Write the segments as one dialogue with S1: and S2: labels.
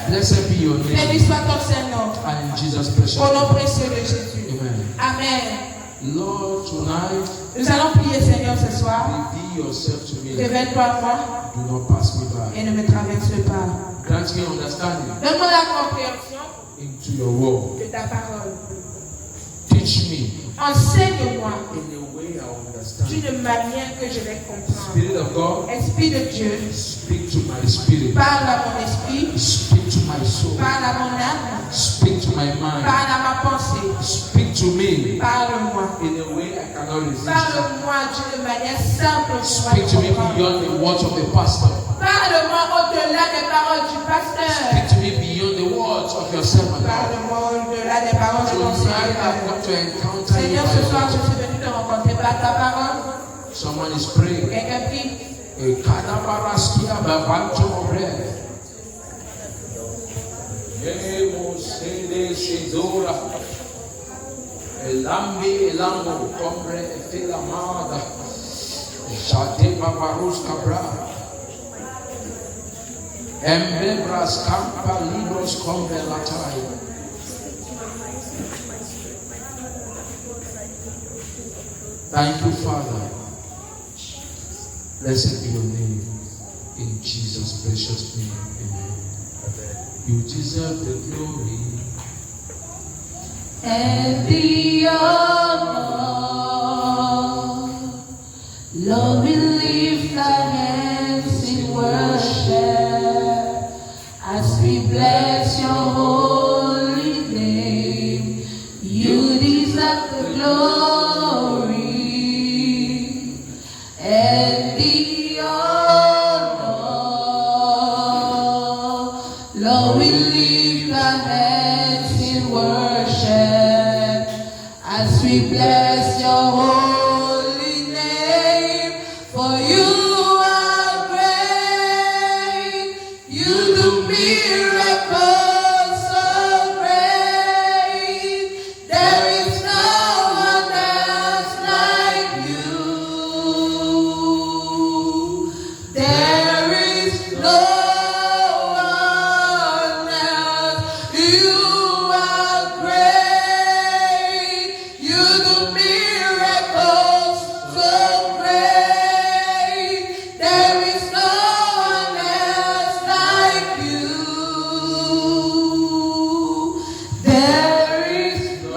S1: Blessed be your name.
S2: Béni soit ton Saint-Nom.
S1: And in Jesus' precious
S2: Au nom
S1: name.
S2: précieux de Jésus.
S1: Amen.
S2: Amen.
S1: Lord, tonight,
S2: Nous allons prier, Seigneur, ce soir.
S1: reveal yourself to me.
S2: Révèle-toi à moi
S1: Do not pass me by.
S2: et ne me traverse pas.
S1: Grant me understanding
S2: Donne-moi la compréhension
S1: into your word.
S2: de ta parole.
S1: Teach me
S2: Enseigne-moi
S1: in a way I understand.
S2: d'une manière que je vais comprendre.
S1: Spirit of God,
S2: Esprit de Dieu,
S1: speak to my spirit.
S2: parle à mon esprit,
S1: Speak to my soul.
S2: parle à mon âme,
S1: Speak to my mind.
S2: parle à ma pensée,
S1: Speak to me
S2: parle-moi.
S1: in a way I cannot resist.
S2: Parle-moi d'une manière simple pour
S1: Speak to me
S2: comprendre.
S1: beyond the words of the pastor.
S2: Parle-moi au-delà des paroles du pasteur.
S1: Speak to me beyond the words of your servant.
S2: Parle-moi au-delà des paroles de mon
S1: Tonight I've
S2: Seigneur.
S1: come to encounter you
S2: Seigneur,
S1: by
S2: ce
S1: your
S2: soir, je
S1: word.
S2: suis venu te rencontrer par ta parole.
S1: Someone is praying.
S2: Quelqu'un prie.
S1: A cadabaraskia bavanto obre. Yemo sede sedora. Elambi elango combre efilamada. Shate babarus cabra. Embebras campa libros combre latai. Thank you, Father. Blessed be your name. In Jesus' precious name. Amen. You deserve the glory
S2: And the honor. Lord, we lift our hands in worship as we bless your holy name. You deserve the glory and the honor. Lord, we lift our hands in worship as we bless your holy name. For you are great, you do miracles so great. There is no one else like you. There is no one else. You are great. You do miracles so great. There is no one else like you. There is no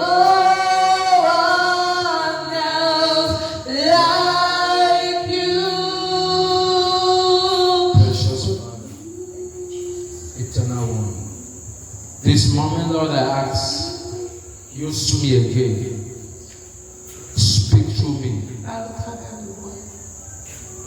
S2: one else like you.
S1: precious Father, eternal one. This moment, Lord, I ask, use me again. Speak through me.
S2: Parle au travers de moi.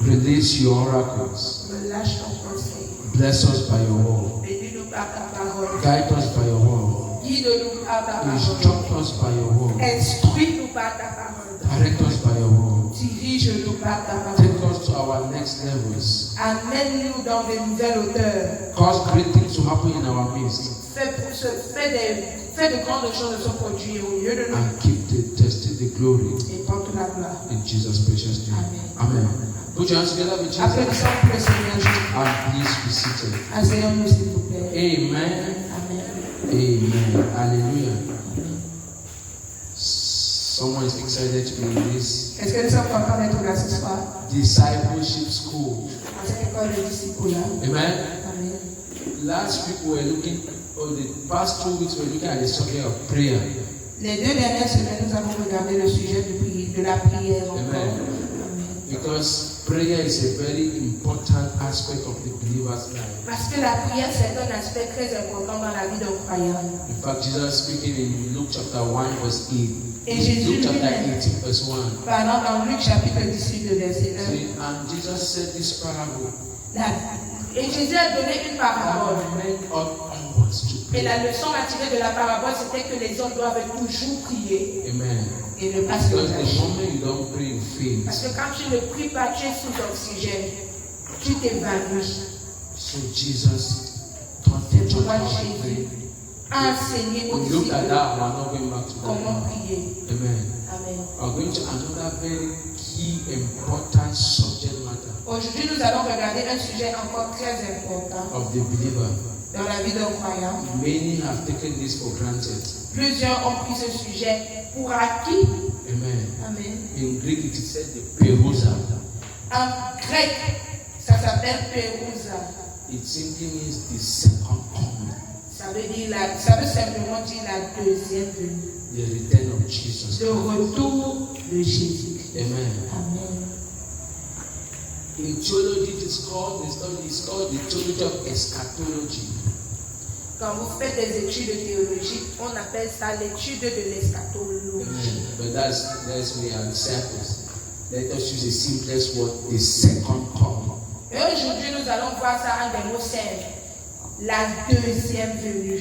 S1: Release your oracles.
S2: Relâche ton conseil.
S1: Bless us by your word.
S2: Bénis-nous par ta parole.
S1: Guide us by your word.
S2: Guide-nous par ta parole.
S1: Instruct us by your word.
S2: Instruis-nous par ta parole.
S1: Direct us by your word.
S2: Dirige-nous par ta parole.
S1: Take us to our next levels.
S2: Amène-nous dans de nouvelles hauteurs.
S1: Cause great things to happen in our midst.
S2: Fais de grandes choses se produire au milieu de nous.
S1: And keep the glory
S2: Et porte la gloire.
S1: in Jesus' precious name. Amen. Put your hands together with Jesus.
S2: Applaudissons pour le Seigneur Jésus.
S1: And please be seated.
S2: Asseyons-nous s'il vous plaît.
S1: Amen.
S2: Amen.
S1: Amen. Hallelujah. Someone is excited to be in this
S2: Est-ce que nous sommes contents d'être là ce soir?
S1: discipleship school.
S2: Dans cette école de disciples-là.
S1: Amen.
S2: Amen.
S1: Last week we were looking, or the past 2 weeks we were looking at the subject of prayer.
S2: Les 2 dernières semaines, nous avons regardé le sujet de la prière encore.
S1: Amen.
S2: Amen.
S1: Because Prayer is a very important aspect of the believer's life.
S2: Parce que la prière, c'est un aspect très important dans la vie d'un croyant.
S1: In fact, Jesus speaking in Luke chapter 1 verse 8.
S2: Et Jésus
S1: Luke chapter
S2: lui-même,
S1: 18 verse 1.
S2: parlant dans Luc chapitre 18, verset 1.
S1: See, and Jesus said this parable.
S2: Et Jésus a donné une parabole.
S1: Men ought always to
S2: Et
S1: pray.
S2: la leçon à tirer de la parabole, c'était que les hommes doivent toujours prier
S1: Amen.
S2: et ne pas se
S1: Because the
S2: relâcher.
S1: moment you don't pray, you faint.
S2: Parce que quand tu ne pries pas, tu es sous oxygène. Tu t'évanouis.
S1: So Jesus taught the
S2: C'est
S1: church
S2: pourquoi
S1: how to
S2: Jésus
S1: pray.
S2: a enseigné
S1: We
S2: aussi
S1: looked at that, we are not going back to
S2: comment
S1: that.
S2: prier.
S1: Amen.
S2: Amen.
S1: We are going to another very key, important subject matter
S2: Aujourd'hui, nous allons regarder un sujet encore très important
S1: of the believer.
S2: dans la vie d'un croyant.
S1: Many have taken this for granted.
S2: Plusieurs ont pris ce sujet pour acquis.
S1: Amen.
S2: Amen.
S1: In Greek, it is said the perusa.
S2: En grec, ça s'appelle Pérousa.
S1: It simply means the second coming,
S2: Ça veut simplement dire la deuxième venue.
S1: the return of Jesus
S2: Le
S1: Christ.
S2: retour de Jésus.
S1: Amen.
S2: Amen.
S1: In theology, it's called the theology of eschatology.
S2: Quand vous faites des études de théologie, on appelle ça l'étude de l'eschatologie.
S1: Amen. But that's we are disciples. Let us use the simplest word, the second coming.
S2: Et aujourd'hui, nous allons voir ça en des mots simples. La deuxième venue.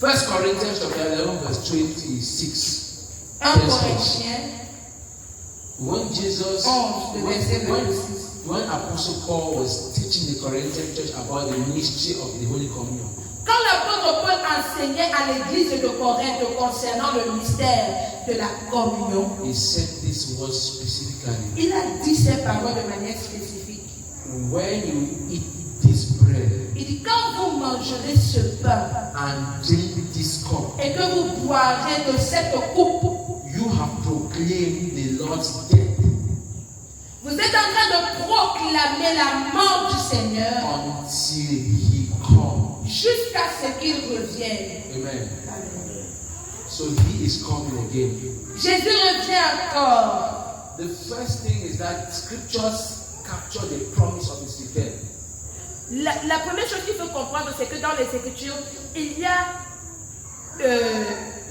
S1: 1 Corinthians chapter 11 verse 26.
S2: 1 Corinthiens
S1: When Jesus,
S2: 11, le verset 26.
S1: when Apostle Paul was teaching the Corinthian church about the mystery of the Holy Communion,
S2: Quand l'apôtre Paul enseignait à l'église de Corinthe concernant le mystère de la communion,
S1: he said this word specifically.
S2: il a dit ces paroles de manière spécifique.
S1: When you eat this bread
S2: Il dit, quand vous mangerez ce pain
S1: and drink this cup,
S2: et que vous boirez de cette coupe,
S1: you have proclaimed the Lord's death
S2: vous êtes en train de proclamer la mort du Seigneur
S1: until he comes.
S2: jusqu'à ce qu'il revienne.
S1: Amen.
S2: Amen.
S1: So he is coming again.
S2: Jésus revient encore.
S1: The first thing is that scriptures capture the promise of his return.
S2: La première chose qu'il faut comprendre, c'est que dans les Écritures, il y a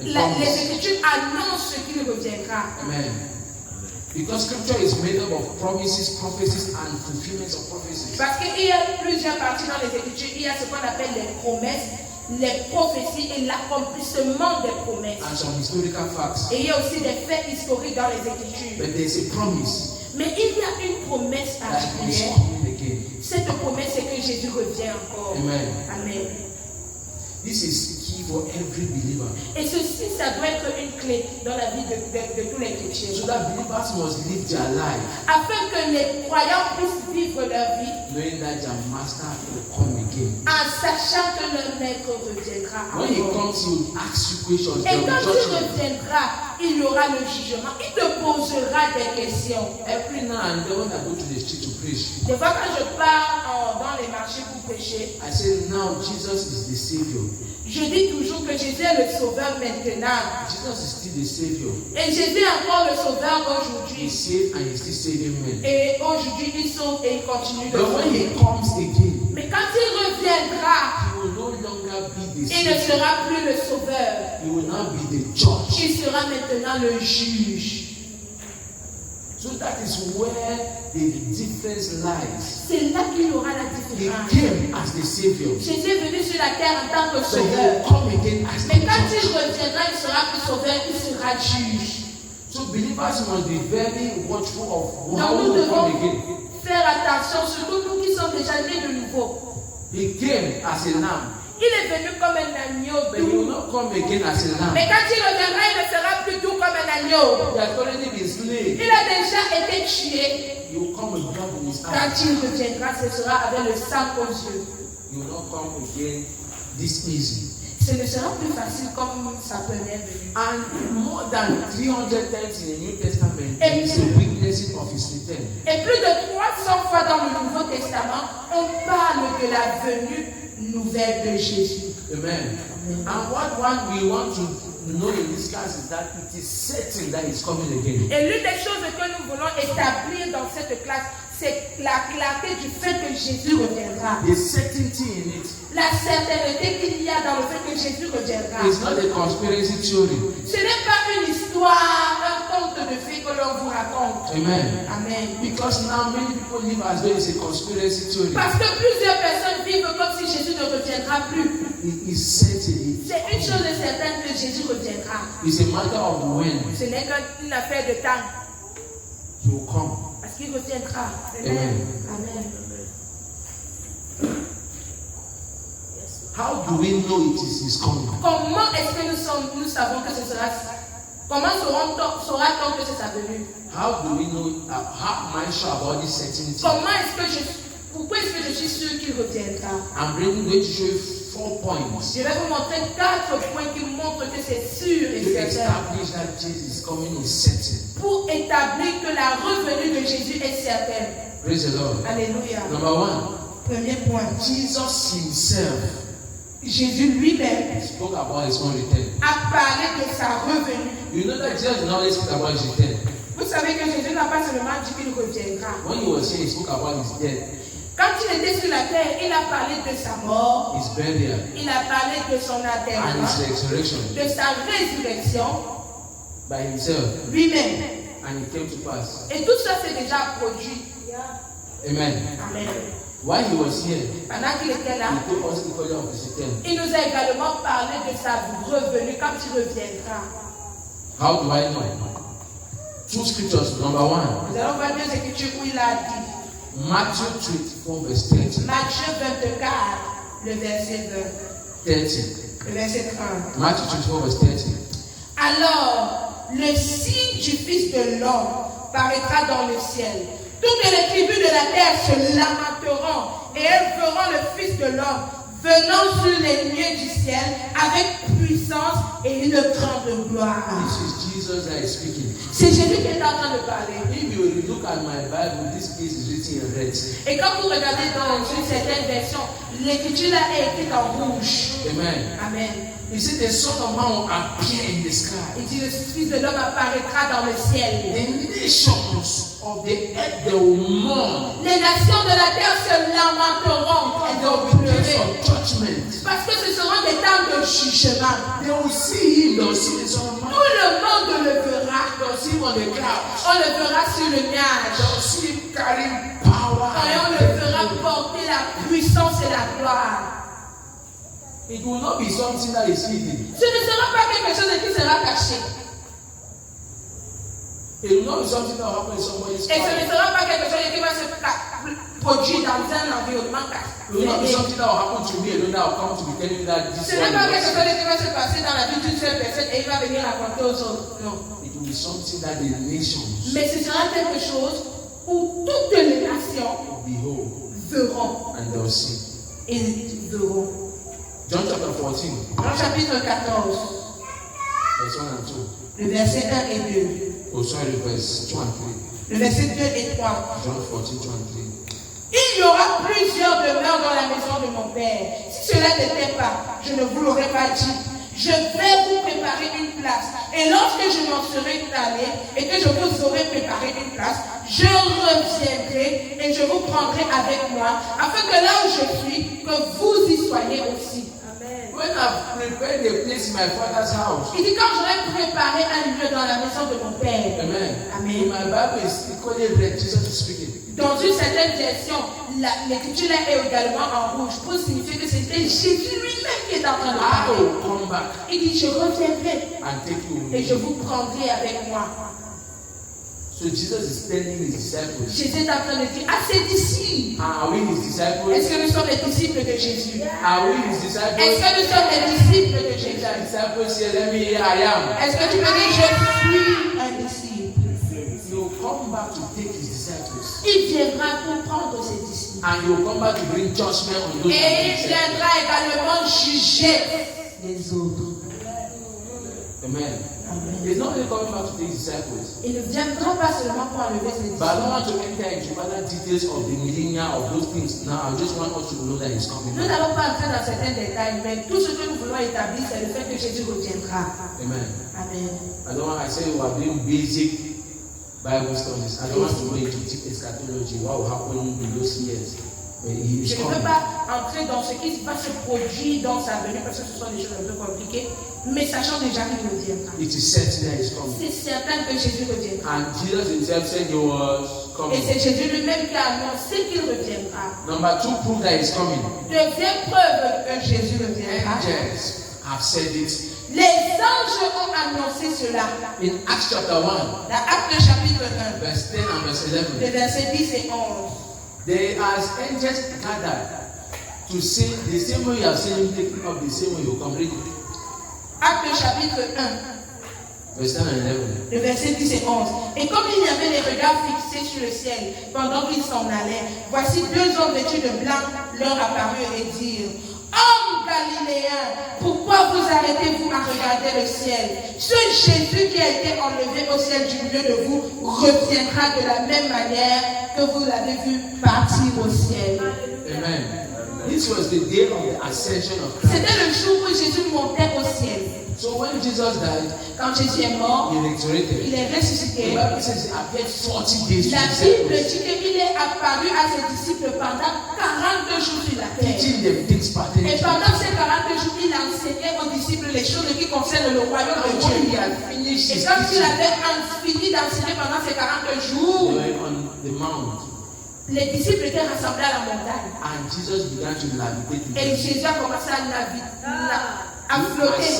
S2: les Écritures annoncent qu'il reviendra.
S1: Amen. Because scripture is made up of promises, prophecies, and fulfillments of prophecies.
S2: Parce qu'il y a plusieurs parties dans les Écritures. Il y a ce qu'on appelle les promesses, les prophéties et l'accomplissement des promesses.
S1: And some historical facts.
S2: Et il y a aussi des faits historiques dans les Écritures.
S1: But there is a promise
S2: Mais il y a une promesse
S1: that he is
S2: particulière.
S1: coming again.
S2: Cette promesse, c'est que Jésus revient encore.
S1: Amen.
S2: Amen.
S1: This is key for every believer.
S2: Et ceci, ça doit être une clé dans la vie de tous les chrétiens.
S1: So that believers must live their life
S2: Afin que les croyants puissent vivre leur vie
S1: knowing that their master will come again.
S2: en sachant que leur maître reviendra
S1: When he
S2: encore.
S1: comes, he will ask you questions.
S2: Et
S1: There will
S2: quand
S1: be
S2: il
S1: judgment.
S2: reviendra, il y aura le jugement. Il te posera des questions.
S1: Every now and then when I go to the street to preach,
S2: Des fois, quand je pars dans les marchés pour prêcher,
S1: I say now Jesus is the Savior.
S2: je dis toujours que Jésus est le sauveur maintenant.
S1: Jesus is still the Savior.
S2: Et Jésus est encore le sauveur
S1: He
S2: aujourd'hui.
S1: saved and he's still saving men.
S2: Et aujourd'hui, il sauve et il continue de
S1: But when he
S2: sauver.
S1: comes again,
S2: Mais quand il reviendra,
S1: he will no longer be the
S2: il ne
S1: Savior.
S2: sera plus le sauveur.
S1: He will now be the judge.
S2: Il sera maintenant le juge.
S1: So that is where the difference lies.
S2: C'est là qu'il y aura la
S1: He
S2: différence.
S1: came as the Savior.
S2: Jésus est venu sur la terre en tant que
S1: So he will
S2: sauveur.
S1: come again as the
S2: Mais quand il
S1: judge.
S2: reviendra, il sera plus sauveur, il sera juge.
S1: So believers must be very watchful of
S2: Donc
S1: how
S2: nous
S1: he will come
S2: devons
S1: again.
S2: faire attention, surtout nous qui sommes déjà nés de nouveau.
S1: He came as a lamb,
S2: Il est venu comme un agneau
S1: but he will
S2: doux.
S1: not come again as a lamb.
S2: Mais quand il reviendra, il ne sera plus doux comme un agneau.
S1: He has already been slain.
S2: Il a déjà été tué.
S1: He will come with blood in his
S2: Quand
S1: eyes.
S2: il reviendra, ce sera avec le sang aux yeux.
S1: He will not come again this easy.
S2: Ce ne sera plus facile comme sa première venue.
S1: And more than 300 times in the New Testament,
S2: Et
S1: there is a witnessing of his return.
S2: Et plus de 300 fois dans le Nouveau Testament, on parle de la venue nouvelle de Jésus.
S1: Amen. And what one we want to know in this class is that it is certain that he's coming again.
S2: Et l'une des choses que nous voulons établir dans cette classe, c'est la clarté du fait que Jésus reviendra.
S1: The certainty in it.
S2: La certitude qu'il y a dans le fait que Jésus reviendra.
S1: It's not a conspiracy theory.
S2: Ce n'est pas une histoire, un conte de fées que l'on vous raconte.
S1: Amen.
S2: Amen.
S1: Because now many people live as though it's a conspiracy theory.
S2: Parce que plusieurs personnes vivent comme si Jésus ne reviendra plus.
S1: It is certain.
S2: C'est une chose certaine que Jésus reviendra.
S1: It's a matter of when
S2: Ce n'est qu'une affaire de temps.
S1: he will come.
S2: Parce qu'il reviendra.
S1: Amen.
S2: Amen.
S1: How do we know it is his coming?
S2: Comment est-ce que nous savons que ce sera ça? Comment saura-t-on que c'est sa venue?
S1: How do we know? How am I sure about this certainty?
S2: Pourquoi est-ce que je suis sûr qu'il reviendra?
S1: I'm going to show you 4 points
S2: Je vais vous montrer 4 points qui montrent que c'est sûr et
S1: to
S2: certain.
S1: establish that Jesus is coming is certain.
S2: Pour établir que la revenue de Jésus est certaine.
S1: Praise the Lord.
S2: Alléluia.
S1: Number 1.
S2: Premier point.
S1: Jesus himself
S2: Jésus lui-même
S1: spoke about his own return.
S2: a parlé de sa revenue.
S1: You know that Jesus did not only speak about his return.
S2: Vous savez que Jésus n'a pas seulement dit qu'il reviendra.
S1: When he was here, he spoke about his death,
S2: Quand il était sur la terre, il a parlé de sa mort,
S1: his burial,
S2: il a parlé de son
S1: and
S2: enterrement,
S1: his resurrection
S2: de sa résurrection
S1: by himself,
S2: lui-même.
S1: and it came to pass.
S2: Et tout ça s'est déjà produit.
S1: Amen.
S2: Amen.
S1: While he was here,
S2: Pendant qu'il était là,
S1: he told us equally of his return.
S2: il nous a également parlé de sa revenue quand il reviendra.
S1: How do I know? 2 scriptures. Number 1,
S2: Nous allons voir deux écritures où il a dit.
S1: Matthew 24, verse 30.
S2: Matthieu 24, le verset 20,
S1: 30.
S2: le verset 30.
S1: Matthew 24, verse 30.
S2: Alors, le signe du Fils de l'homme paraîtra dans le ciel. Toutes les tribus de la terre se lamenteront et elles verront le Fils de l'homme venant sur les nuées du ciel avec puissance et une grande gloire.
S1: This is Jesus that is speaking.
S2: C'est Jésus qui est en train de parler.
S1: If you look at my Bible, this place is written in red.
S2: Et quand vous regardez dans une certaine version, l'écriture là est écrite en rouge.
S1: Amen.
S2: Amen.
S1: He said the Son of Man will appear in the sky.
S2: Il dit le Fils de l'homme apparaîtra dans le ciel.
S1: The nations of the earth, they will mourn.
S2: Les nations de la terre se lamenteront. Elles vont pleurer.
S1: For judgment.
S2: Parce que ce seront des temps de jugement.
S1: They will see him, they will see the Son of Man.
S2: Tout le monde le verra.
S1: They will see him on the clouds.
S2: On le verra sur le
S1: They
S2: nuage.
S1: will see him carrying power.
S2: Et on le verra porter la puissance et la gloire.
S1: It will not be something that is hidden.
S2: Ce ne sera pas quelque chose qui sera caché.
S1: It will not be something that will happen in somebody's
S2: Et ce ne
S1: life.
S2: sera pas quelque chose qui va se produire dans un environnement
S1: It will not be
S2: caché.
S1: something that will happen to me alone that will come to be telling me that this
S2: Ce n'est pas quelque
S1: one
S2: chose qui va se passer dans la vie d'une seule personne et il va venir raconter aux autres. Non.
S1: It will be something that the nations
S2: Mais ce sera quelque chose où toutes les nations
S1: behold
S2: verront
S1: and they'll see.
S2: et verront.
S1: John chapter 14,
S2: Dans le chapitre 14,
S1: verse 1 and 2.
S2: le verset 1 et 2,
S1: Oh, sorry, verse 2 and 3.
S2: le verset 2 et 3.
S1: John 14, 2 and 3.
S2: Il y aura plusieurs demeures dans la maison de mon Père. Si cela n'était pas, je ne vous l'aurais pas dit. Je vais vous préparer une place. Et lorsque je m'en serai allé et que je vous aurai préparé une place, je reviendrai et je vous prendrai avec moi, afin que là où je suis, que vous y soyez aussi. Amen.
S1: When I've prepared a place in my father's house,
S2: Il dit quand j'aurai préparé un lieu dans la maison de mon Père.
S1: amen.
S2: Amen.
S1: In my Bible is equally red, Jesus is speaking.
S2: Dans une certaine version, l'écriture là est également en rouge pour signifier que c'était Jésus lui-même qui est en train de
S1: I
S2: parler.
S1: will come back
S2: Il dit, je reviendrai
S1: and take you with
S2: et je
S1: me.
S2: vous prendrai avec moi.
S1: So Jesus is telling his disciples,
S2: Jésus est en train de dire à ses disciples,
S1: are we his disciples?
S2: est-ce que nous sommes les disciples de Jésus?
S1: Are we his
S2: Est-ce
S1: disciples?
S2: que nous sommes les disciples de
S1: If
S2: Jésus?
S1: the disciples say, let me hear, I am.
S2: Est-ce que tu peux dire, je suis un disciple?
S1: He will come back to take his disciples.
S2: Il viendra pour prendre ses disciples.
S1: And he will come back to bring judgment on those
S2: Et
S1: that
S2: il
S1: accept.
S2: viendra également juger les autres.
S1: Amen.
S2: Amen.
S1: He's not only coming back to take his disciples.
S2: Il ne viendra pas seulement pour enlever ses
S1: But I don't
S2: disciples.
S1: want to enter into other details of the millennia of those things now. I just want us to know that he's coming
S2: Nous
S1: back.
S2: n'allons pas entrer dans certains détails, mais tout ce que nous voulons établir, c'est le fait que Jésus reviendra.
S1: Amen.
S2: Amen.
S1: I say we are doing basic Bible studies. I don't want to go into deep eschatology, what will happen in those years. When he is
S2: Je ne veux
S1: coming.
S2: pas entrer dans ce qui va se produire dans sa venue, parce que ce sont des choses un peu compliquées, mais sachant déjà qu'il reviendra.
S1: It is certain that he's coming.
S2: C'est certain que Jésus reviendra.
S1: And Jesus himself said he was
S2: Et
S1: coming.
S2: c'est Jésus lui-même qui a annoncé qu'il reviendra.
S1: Number 2, prove that he's coming.
S2: Deuxième preuve que Jésus reviendra.
S1: Angels have said it.
S2: Les anges ont annoncé cela.
S1: In Acts chapter 1,
S2: Dans Actes chapitre 1,
S1: verse 10 and verse 11.
S2: les versets 10 et 11.
S1: They as angels gathered to say the same way you have seen him taking up, the same way you come. Read it.
S2: Actes chapitre 1,
S1: Verse 10 and 11.
S2: le verset 10 et 11. Et comme il y avait les regards fixés sur le ciel pendant qu'ils s'en allaient, voici deux hommes vêtus de blanc leur apparurent et dirent: Hommes galiléens, pourquoi vous arrêtez-vous à regarder le ciel? Ce Jésus qui a été enlevé au ciel du milieu de vous reviendra de la même manière que vous l'avez vu partir au ciel.
S1: Amen. This was the day of the ascension of Christ.
S2: C'était le jour où Jésus montait au ciel.
S1: So when Jesus died,
S2: Quand Jésus est mort,
S1: he resurrected.
S2: il est
S1: The
S2: ressuscité.
S1: Bible says he appeared 40 days to
S2: La
S1: his
S2: Bible
S1: disciples,
S2: dit qu'il est apparu à ses disciples pendant 42 jours sur la terre.
S1: teaching them things
S2: Et
S1: pertaining to
S2: pendant ces 42 jours, il enseignait aux disciples les choses qui concernent le royaume de
S1: And when he
S2: Dieu.
S1: had finished
S2: Et
S1: his
S2: quand il
S1: teaching,
S2: avait fini d'enseigner pendant ces 42
S1: they
S2: jours,
S1: were on the mount,
S2: les disciples étaient rassemblés à la montagne.
S1: and Jesus began to navigate with
S2: Et
S1: them.
S2: Jésus a commencé à naviguer, à flotter.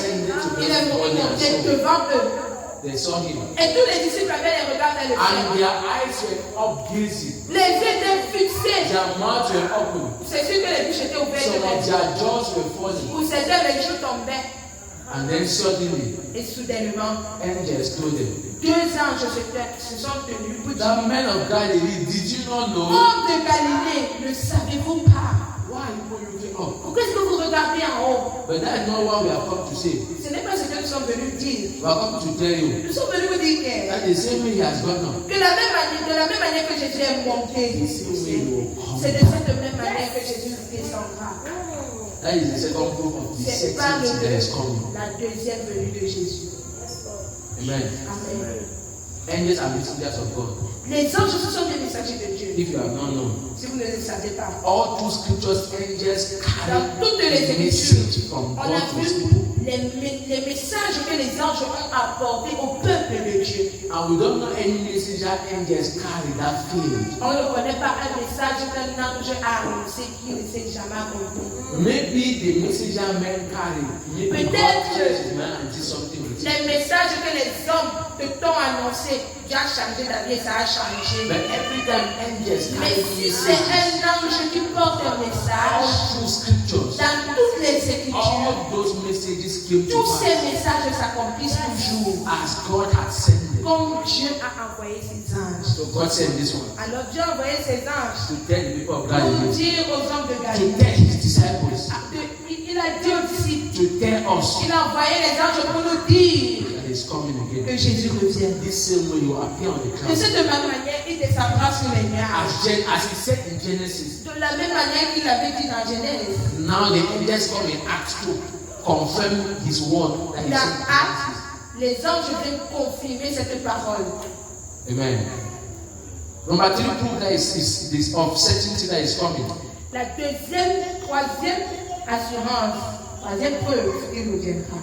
S2: Il est monté devant eux.
S1: They saw him,
S2: Et tous les disciples avaient les regards vers le
S1: and
S2: ciel.
S1: their eyes were up gazing,
S2: Les yeux étaient fixés.
S1: their mouths were open,
S2: C'est sûr que les bouches étaient ouvertes.
S1: some of their jaws were falling,
S2: Pour certains, les joues tombaient.
S1: and then suddenly
S2: Et soudainement,
S1: angels told them,
S2: deux anges se sont tenus pour dire:
S1: "The men of Galilee, did you not know?
S2: Hommes de Galilée, ne savez-vous pas?
S1: Why are you looking up?"
S2: Pourquoi est-ce que vous regardez en haut?
S1: But that is not what we have come to say.
S2: Ce n'est pas ce que nous sommes venus dire.
S1: We have come to tell you
S2: Nous sommes venus vous dire que
S1: that the same way he has gone up,
S2: de la même manière que Jésus est monté, c'est de cette même manière que Jésus descendra.
S1: that is the second proof of the
S2: C'est pas
S1: second that is coming.
S2: la deuxième venue de Jésus.
S1: Amen.
S2: Amen.
S1: Angels are messengers of God.
S2: Les anges, ce sont des messagers de Dieu.
S1: If you have not known,
S2: Si vous ne le savez pas.
S1: all through scriptures, angels carry
S2: Dans toutes les
S1: a
S2: Écritures,
S1: message from
S2: on
S1: God
S2: a
S1: to his
S2: vu
S1: people.
S2: les messages que les anges ont apportés au peuple de Dieu.
S1: And we don't know any messenger angels carry that field.
S2: On ne connaît pas un message qu'un ange a annoncé qui ne s'est jamais accompli.
S1: Maybe the messenger men carry. Maybe God
S2: Peut-être
S1: says man and did something with it.
S2: les messages que les hommes te t'ont annoncé, tu as changé ta vie et ça a changé.
S1: But every time angels
S2: Mais
S1: carry
S2: si c'est
S1: messages,
S2: un ange qui porte un
S1: all
S2: message,
S1: through scriptures,
S2: dans toutes les Écritures,
S1: all those messages came to
S2: tous
S1: pass
S2: ces messages s'accomplissent toujours.
S1: as God had sent them.
S2: Comme Dieu a envoyé ses anges.
S1: So God sent this one
S2: Alors Dieu a envoyé ses anges
S1: to tell the people of
S2: pour
S1: Galilee,
S2: dire aux hommes de
S1: to
S2: Galilée.
S1: tell his disciples,
S2: Il a dit aux disciples,
S1: to tell us
S2: il a envoyé les anges pour nous dire
S1: that he's coming again.
S2: que Jésus revient.
S1: This same way you appear on the
S2: De
S1: clouds.
S2: cette même manière, il descendra sur les nuages.
S1: As he said in Genesis,
S2: De la même manière qu'il avait dit dans Genèse.
S1: now the angels come in Acts to confirm his word that he
S2: Dans
S1: said in
S2: Actes,
S1: Genesis.
S2: les anges viennent confirmer cette parole.
S1: Amen. Number 3 proof that is this of certainty that is coming.
S2: La troisième assurance, troisième preuve qu'il reviendra.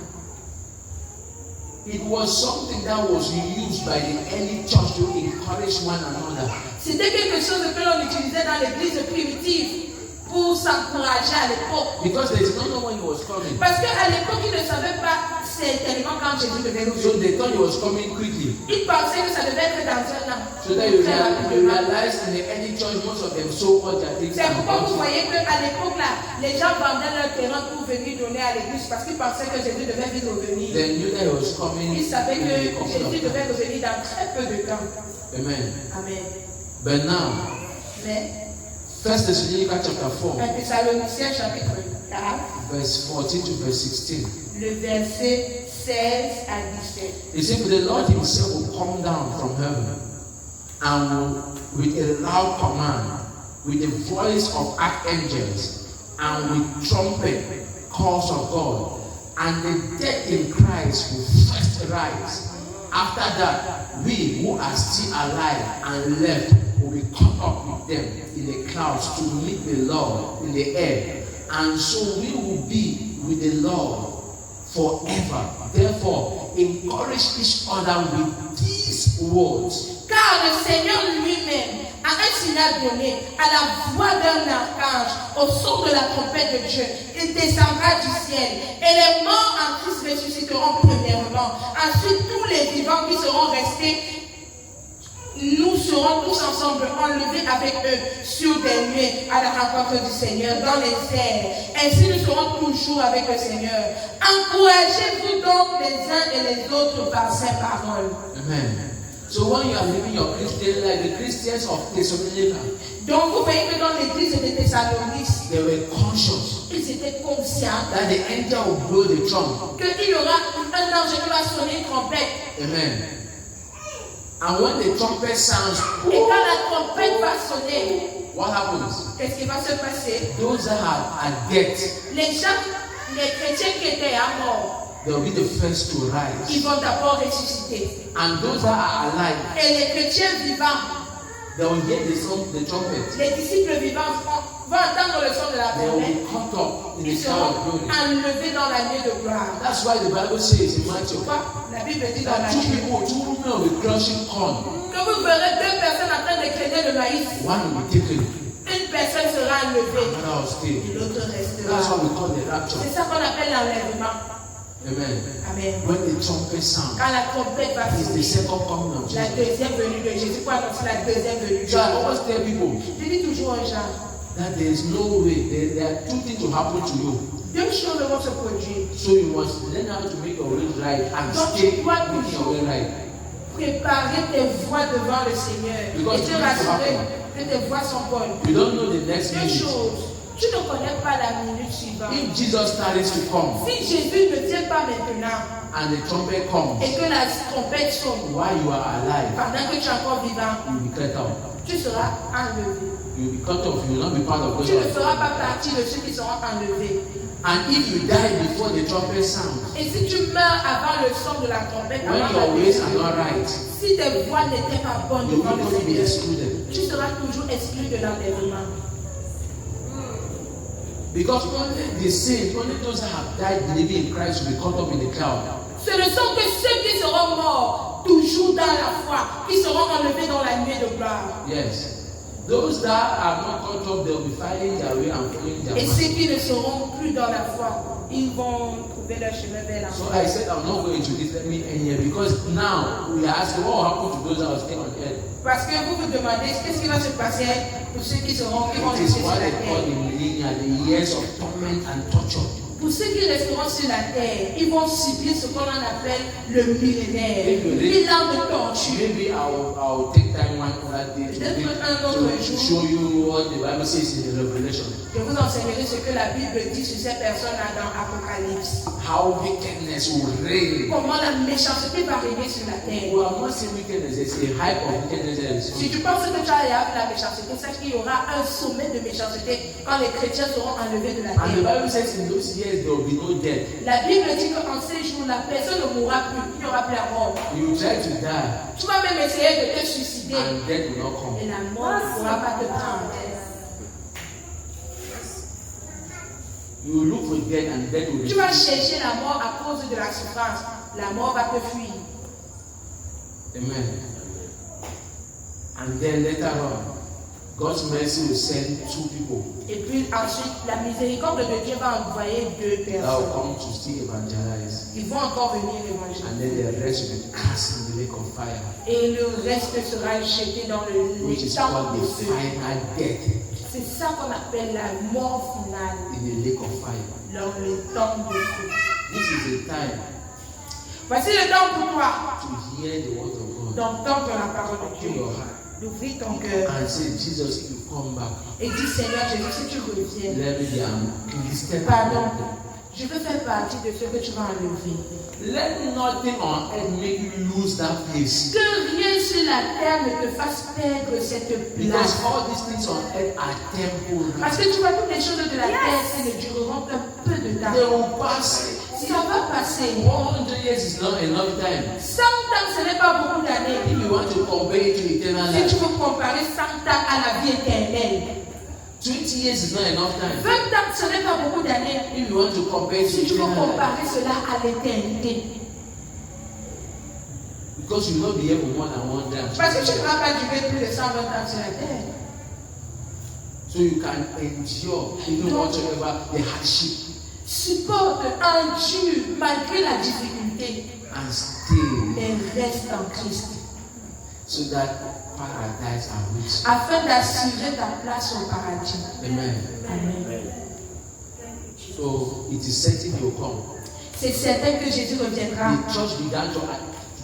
S1: It was something that was used by the early church to encourage one another.
S2: C'était quelque chose que l'on utilisait dans l'église primitive pour s'encourager à l'époque.
S1: Because they did not know when he was coming.
S2: Parce qu'à l'époque, ils ne savaient pas certainement quand Jésus devait revenir.
S1: So they thought he was coming quickly.
S2: Ils pensaient que ça devait être dans un an.
S1: So that you
S2: Très rapidement.
S1: realize in the early church, most of them sold what their things
S2: C'est pourquoi vous
S1: and
S2: voyez qu'à l'époque là, les gens vendaient leur terrain pour venir donner à l'église parce qu'ils pensaient que Jésus devait vite revenir.
S1: they knew that he was coming.
S2: Ils savaient
S1: in
S2: que
S1: a couple of
S2: Jésus
S1: time.
S2: devait revenir dans très peu de temps.
S1: Amen.
S2: Amen.
S1: But now,
S2: Mais
S1: 1 Thessalonians chapter 4,
S2: 1 Thessaloniciens chapitre 4,
S1: verse 14 to verse 16.
S2: le verset 16 à 17.
S1: He said, "For the Lord himself will come down from heaven and will, with a loud command, with the voice of archangels, and with trumpet calls of God, and the dead in Christ will first rise. After that, we who are still alive and left will be caught up with them in the clouds to meet the Lord in the air, and so we will be with the Lord forever. Therefore, encourage each other with these words."
S2: Car le Seigneur lui-même a un signal donné à la voix d'un archange, au son de la trompette de Dieu. Il descendra du ciel et les morts en Christ ressusciteront premièrement. Ensuite, tous les vivants qui seront restés, nous serons tous ensemble enlevés avec eux sur des nuées à la rencontre du Seigneur dans les airs. Ainsi, nous serons toujours avec le Seigneur. Encouragez-vous donc les uns et les autres par ces paroles.
S1: Amen. So when you are living your Christian life, the Christians of Thessalonica,
S2: Donc vous voyez que dans l'église de Thessalonique,
S1: they were conscious
S2: ils étaient conscients
S1: that the angel will blow the trump.
S2: qu'il y aura un ange qui va sonner une trompette.
S1: Amen. And when the trumpet sounds,
S2: Et quand la trompette va sonner,
S1: what happens?
S2: qu'est-ce qui va se passer?
S1: Those that are dead,
S2: Les gens, les chrétiens qui étaient à mort,
S1: they will be the first to rise.
S2: ils vont d'abord ressusciter.
S1: And those that are alive,
S2: Et les chrétiens vivants,
S1: they will hear the trumpet.
S2: les disciples vivants vont entendre le son de la
S1: They will
S2: trompette.
S1: be caught up in the
S2: Ils
S1: cloud
S2: seront
S1: of glory.
S2: enlevés dans la nuée de gloire.
S1: That's why the Bible says in Matthew
S2: La Bible dit dans la
S1: that two
S2: Bible
S1: women will be crushing corn.
S2: que vous verrez deux personnes en train de créer le maïs.
S1: One will be taken,
S2: Une personne sera enlevée
S1: another will stay.
S2: et l'autre
S1: That's
S2: restera.
S1: what we call the rapture.
S2: C'est ça qu'on appelle l'enlèvement.
S1: Amen.
S2: Amen.
S1: When the trumpet sounds,
S2: Quand la trompette va
S1: it's the
S2: sonner,
S1: second coming of
S2: la
S1: Jesus.
S2: deuxième venue de Jésus, pour annoncer la deuxième venue de
S1: So I
S2: Jésus.
S1: always tell people
S2: Je dis toujours aux gens,
S1: that there is no way, there are two things to happen to you.
S2: deux choses vont se produire.
S1: So you must learn how to make your way right and
S2: Donc
S1: stay
S2: tu dois
S1: making your way right.
S2: préparer tes voies devant le Seigneur
S1: Because
S2: et te
S1: it needs to
S2: rassurer
S1: happen.
S2: que tes voies sont bonnes.
S1: You don't know the next
S2: Deux
S1: minute.
S2: choses, tu ne connais pas la minute suivante.
S1: If Jesus starts to come
S2: Si Jésus ne vient pas maintenant
S1: and the trumpet comes
S2: et que la trompette sonne,
S1: while you are alive,
S2: pendant que tu es encore vivant,
S1: you'll be cut off.
S2: tu seras enlevé.
S1: You'll be cut off. You will not be part of
S2: Tu ne
S1: God.
S2: feras pas partie de ceux qui seront enlevés.
S1: And if you die before the trumpet sounds,
S2: Et si tu meurs avant le son de la trompette,
S1: when
S2: avant la
S1: your ways
S2: deuxième,
S1: are not right,
S2: si tes voies n'étaient pas bonnes
S1: you
S2: devant
S1: will
S2: le
S1: going to be
S2: Seigneur,
S1: excluded.
S2: tu seras toujours exclu de l'enlèvement.
S1: Because only the saints, only those that have died believing in Christ will be caught up in the cloud.
S2: Ce ne sont que ceux qui seront morts, toujours dans la foi, qui seront enlevés dans la nuée de gloire.
S1: Yes. Those that are not caught up, they'll be finding their way and following their
S2: Et
S1: way.
S2: ceux qui ne seront plus dans la foi, ils vont trouver leur chemin vers la
S1: So
S2: foi.
S1: I said I'm not going to this. Let me end here because now we are asking what happened to those that are still on earth.
S2: Parce que vous vous demandez qu'est-ce qui va se passer pour ceux qui vont
S1: It
S2: rester
S1: is
S2: sur
S1: what
S2: la
S1: they call
S2: terre.
S1: in millennia the years of torment and torture.
S2: Pour ceux qui resteront sur la terre, ils vont subir ce qu'on appelle le millénaire,
S1: Et le-
S2: 1000 ans de torture.
S1: Maybe I'll take time one other day to show you what the Bible says in the Revelation.
S2: Je vous enseignerai ce que la Bible dit sur ces personnes-là dans Apocalypse.
S1: How wickedness will reign.
S2: Comment la méchanceté va régner sur la terre.
S1: Well, I'm not saying wickedness, it's a hype of wickedness that is
S2: Si tu penses que tu as la méchanceté, sache qu'il y aura un sommet de méchanceté quand les chrétiens seront enlevés de la
S1: And the
S2: terre.
S1: Bible says in those years there will be no death.
S2: La Bible dit qu'en ces jours, la personne ne mourra plus, il n'y aura plus la mort.
S1: You try to die
S2: Tu vas même essayer de te suicider
S1: and death will not come.
S2: et la mort ne pourra pas te prendre.
S1: You will look for death and death will
S2: Tu vas
S1: refuse.
S2: chercher la mort à cause de la souffrance. La mort va te fuir.
S1: Amen. And then later on, God's mercy will send two people
S2: Et puis ensuite, la miséricorde de Dieu va envoyer deux
S1: that will
S2: personnes.
S1: come to still evangelize.
S2: Ils vont encore venir
S1: And
S2: évangéliser.
S1: then the rest will be cast in the lake of fire,
S2: Et le reste sera jeté dans
S1: which
S2: le
S1: is
S2: temps
S1: called
S2: de
S1: the
S2: feu.
S1: final death
S2: C'est ça qu'on appelle la mort finale
S1: in the lake of fire.
S2: dans le temps de feu.
S1: This is the time
S2: Voici le temps pour toi
S1: to hear the word of God.
S2: d'entendre la parole de
S1: Open
S2: Dieu,
S1: your heart
S2: d'ouvrir ton cœur
S1: and say, Jesus, if you come back,
S2: et dis Seigneur Jésus, si tu reviens,
S1: let me be Christian.
S2: pardon, Je veux faire partie de ce que tu vas enlever.
S1: Let nothing on earth make you lose that place.
S2: Que rien sur la terre ne te fasse perdre cette
S1: Because
S2: place.
S1: all these things on earth are temporary.
S2: Parce que tu vois, toutes les choses de la terre, elles ne dureront qu'un peu de temps.
S1: They will pass.
S2: Ça va passer.
S1: 100 years is not enough time.
S2: 100 ans, ce n'est pas beaucoup d'années.
S1: If you want to compare it to eternal
S2: Si
S1: life,
S2: tu veux comparer 100 ans à la vie éternelle,
S1: 20 years is not enough time.
S2: 20 ans, ce n'est pas beaucoup d'années.
S1: If you want to compare it to
S2: Si tu veux
S1: eternal life,
S2: comparer cela à l'éternité.
S1: because you will not be able more than 1
S2: Parce que tu ne
S1: time.
S2: vas pas durer plus de 120 ans sur la terre.
S1: So you can endure even whatever the hardship
S2: Supporte, endure malgré la difficulté
S1: and stay
S2: et reste en Christ.
S1: so that paradise awaits.
S2: Afin d'assurer ta place au paradis.
S1: Amen.
S2: Amen.
S1: So it is certain he will come.
S2: C'est certain que Jésus reviendra.
S1: The church began to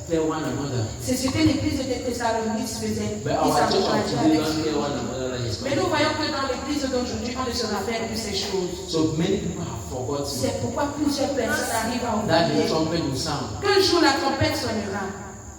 S1: tell one another.
S2: C'est ce que l'église de Thessalonique faisait.
S1: But
S2: Ils
S1: our church of
S2: s'encourageaient
S1: today
S2: avec
S1: don't
S2: Jésus.
S1: tell one another that he's
S2: Mais
S1: coming.
S2: nous voyons que dans l'église d'aujourd'hui, on ne se rappelle plus ces choses.
S1: So many people have forgotten
S2: C'est pourquoi plusieurs personnes arrivent à
S1: that the
S2: oublier
S1: trumpet will sound.
S2: qu'un jour la trompette sonnera.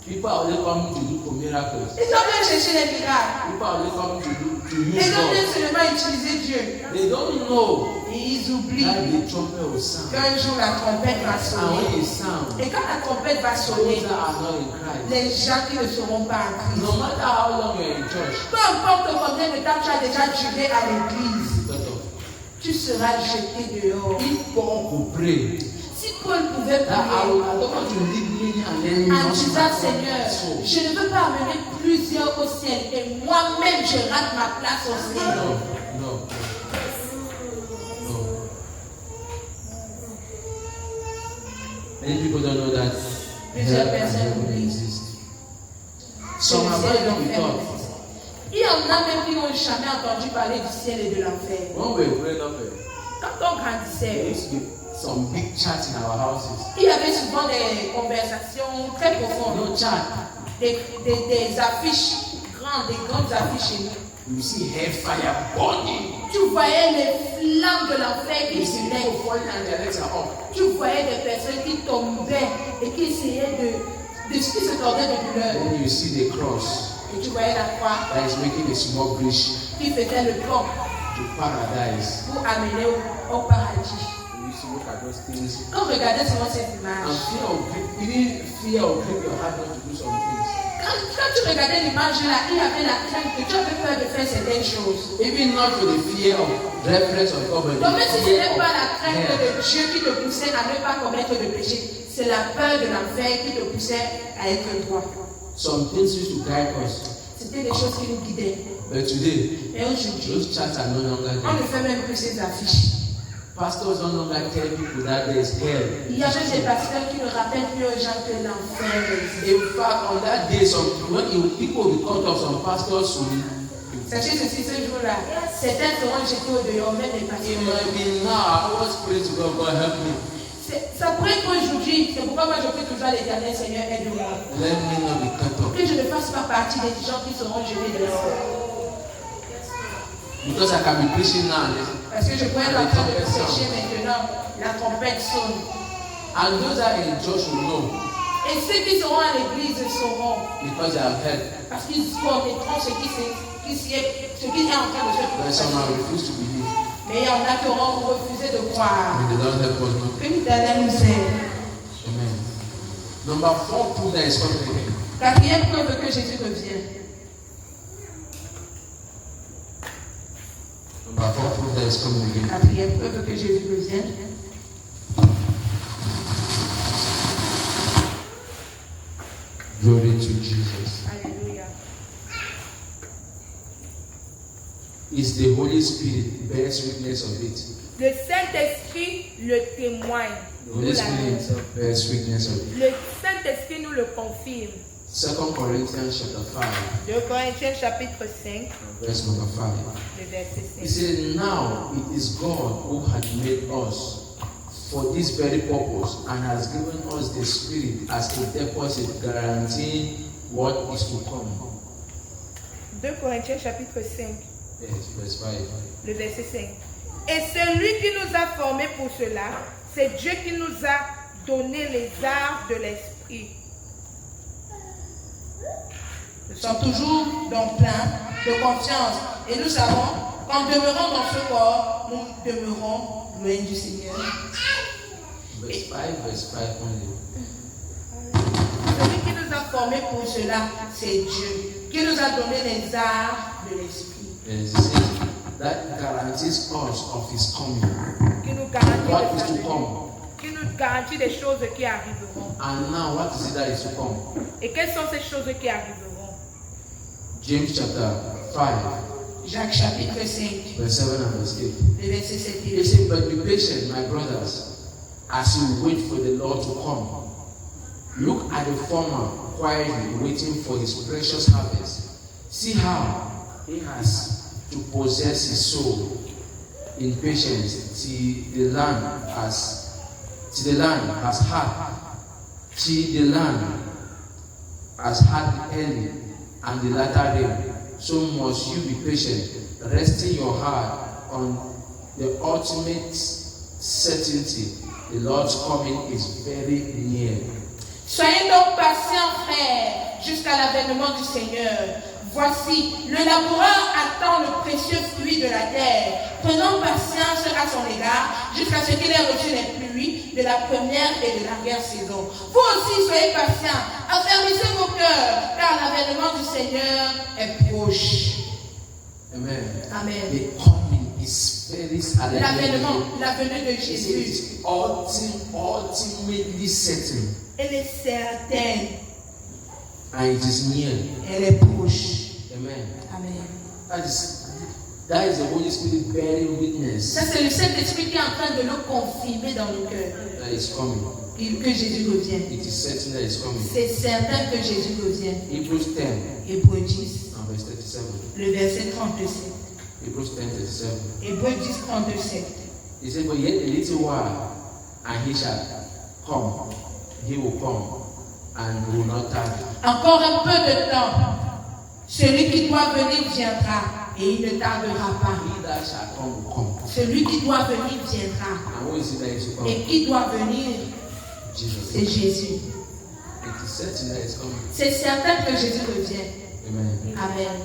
S1: People are only coming to look for miracles.
S2: Ils ont bien cherché les miracles.
S1: People are only coming to
S2: Ils
S1: use
S2: ont bien
S1: God.
S2: seulement utilisé Dieu.
S1: They don't know
S2: Et ils
S1: that
S2: oublient
S1: the trumpet will sound.
S2: qu'un jour la trompette va
S1: And
S2: sonner.
S1: when it sounds,
S2: Et quand la trompette va
S1: those
S2: sonner,
S1: that are not in Christ,
S2: les gens qui ne seront pas en Christ,
S1: no matter how long you're in church,
S2: peu importe combien de temps tu as déjà duré à l'église,
S1: cut off.
S2: tu seras jeté dehors.
S1: If Paul could pray,
S2: Si Paul pouvait
S1: that I
S2: prier
S1: don't want to leave many and then
S2: en
S1: lost
S2: disant,
S1: my
S2: Seigneur,
S1: soul.
S2: je ne veux pas amener plusieurs au ciel et moi-même je rate ma place au ciel.
S1: No. Many people don't know that
S2: Plusieurs
S1: hell and
S2: personnes
S1: heaven
S2: oublient.
S1: exist.
S2: Que
S1: Some
S2: le
S1: have
S2: ciel et
S1: already
S2: l'enfer
S1: thought.
S2: existent. Il y en a même qui n'ont jamais entendu parler du ciel et de l'enfer.
S1: When we were growing up,
S2: Quand on
S1: there
S2: grandissait,
S1: used to be some big chats in our houses.
S2: il y avait souvent des conversations très profondes,
S1: No chat.
S2: des affiches grandes, des grandes affiches chez nous.
S1: You see hellfire burning.
S2: Tu voyais les flammes de l'enfer
S1: You
S2: qui
S1: see
S2: se
S1: people
S2: lèvent.
S1: falling and their legs are up.
S2: Tu voyais des personnes qui tombaient et qui essayaient de qui se tordaient de douleur.
S1: Then you see the cross
S2: Et tu voyais la croix
S1: that is making a small bridge
S2: qui faisait le pont
S1: to paradise.
S2: pour amener au paradis.
S1: You used to look at those things.
S2: Quand on regardait souvent cette
S1: And
S2: image,
S1: fear of grip your heart not to do some things.
S2: quand tu regardais l'image là, il y avait la crainte que tu avais peur de faire certaines choses.
S1: Even not for the fear of reference of God, but
S2: Donc
S1: the
S2: même si ce
S1: fear
S2: n'est
S1: of
S2: pas la crainte
S1: hell.
S2: de Dieu qui te poussait à ne pas commettre de péché, c'est la peur de l'enfer qui te poussait à être droit.
S1: Some things used to guide us.
S2: C'était des choses qui nous guidaient.
S1: But today,
S2: Et aujourd'hui,
S1: those chats are no longer
S2: on ne
S1: there.
S2: fait même plus ces affiches.
S1: Pastors no longer tell people that there is hell.
S2: Il y a même des pasteurs qui ne rappellent plus aux gens que l'enfer existe.
S1: In fact, on that day, people will be cut off, some pastors will.
S2: Sachez ceci, ce jour-là, certains seront jetés au dehors, même les
S1: It
S2: pasteurs.
S1: might be now. I always pray to God, God help me.
S2: Ça pourrait être aujourd'hui, c'est pourquoi moi je prie toujours à l'Éternel, Seigneur, aide-moi.
S1: Let me not be cut off.
S2: Que je ne fasse pas partie des gens qui seront jetés dehors.
S1: Because I can be preaching now.
S2: Parce que je pourrais être en train de prêcher maintenant, la trompette sonne.
S1: And those that in church will know
S2: Et ceux qui seront à l'église sauront,
S1: because they have heard.
S2: parce qu'ils connaîtront ce qui est en train de se
S1: But some have
S2: passer.
S1: refused to believe.
S2: Mais il y en a qui auront refusé de croire.
S1: May the Lord help us. No?
S2: Que l'Éternel nous aide.
S1: Amen. Number 4, prove that it's coming again.
S2: Quatrième preuve que Jésus revient.
S1: Number 4, prove that it's coming again.
S2: Quatrième preuve que Jésus revient.
S1: Glory to Jesus.
S2: Alléluia.
S1: It's the Holy Spirit bears witness of it.
S3: Le Saint-Esprit le témoigne.
S1: The
S3: Nous
S1: Holy
S3: l'avons.
S1: Spirit himself bears witness of it.
S3: Le Saint-Esprit nous le confirme.
S1: 2 Corinthians chapter 5,
S3: 2 Corinthiens chapitre 5,
S1: verse number 5.
S3: le verset
S1: He
S3: 5.
S1: said, now it is God who had made us for this very purpose and has given us the Spirit as a deposit guaranteeing what is to come.
S3: 2 Corinthiens chapitre 5,
S1: Yes, verse 5.
S3: le verset 5. Et celui qui nous a formés pour cela, C'est Dieu qui nous a donné les arts de l'esprit.
S2: Nous sommes toujours donc pleins de confiance. Et nous savons qu'en demeurant dans ce corps, nous demeurons loin du Seigneur.
S1: Verse 5, verse 5 only.
S2: Celui qui nous a formés pour cela, c'est Dieu, qui nous a donné les arts de l'esprit.
S1: And it says that guarantees us of his coming.
S3: Qui nous garantit
S1: What
S3: de
S1: is
S3: sa
S1: to
S3: venue.
S1: come?
S3: Qui nous garantit des choses qui arriveront.
S1: And now, what is it that is to come?
S3: Et quelles sont ces choses qui arriveront?
S1: James chapter 5,
S2: Jacques chapitre 5,
S1: verse 7 and verse 8.
S2: le verset 7 et
S1: He
S2: 8.
S1: said, but be patient, my brothers, as you wait for the Lord to come. Look at the farmer quietly waiting for his precious harvest. See how he has to possess his soul in patience till the land has had the early and the latter rain. So must you be patient, resting your heart on the ultimate certainty. The Lord's coming is very near.
S2: Soyez donc patients, frères, jusqu'à l'avènement du Seigneur. Voici, le laboureur attend le précieux fruit de la terre, prenant patience à son égard, jusqu'à ce qu'il ait reçu les pluies de la première et de l'arrière-saison. Vous aussi, soyez patients, affermissez vos cœurs, car l'avènement du Seigneur est proche.
S1: Amen.
S2: Amen.
S1: The coming is very
S2: L'avènement, la venue de Jésus,
S1: It's ultimately certain,
S2: elle est certaine,
S1: and it is near.
S2: elle est proche.
S1: Amen.
S2: Amen.
S1: That is the Holy Spirit bearing witness
S2: Ça, c'est le Saint-Esprit qui est en train de le confirmer dans nos cœurs,
S1: that is coming.
S2: que Jésus revient.
S1: It is certain that it's coming.
S2: C'est certain que Jésus revient.
S1: Hebrews 10
S2: Hébreux 10,
S1: and verse 37.
S2: le verset 37.
S1: Hebrews 10, 37.
S2: Hébreux 10, 37.
S1: He said, but yet a little while, and he shall come. He will come, and will not tarry.
S2: Encore un peu de temps. Celui qui doit venir viendra et il ne tardera pas.
S1: He that shall come will come.
S2: Celui qui doit venir viendra.
S1: And who is it that is to come?
S2: Et qui doit venir, c'est
S1: Jesus.
S2: Jésus.
S1: It is certain that it's coming.
S2: C'est certain que Jésus revient.
S1: Amen.
S2: Amen.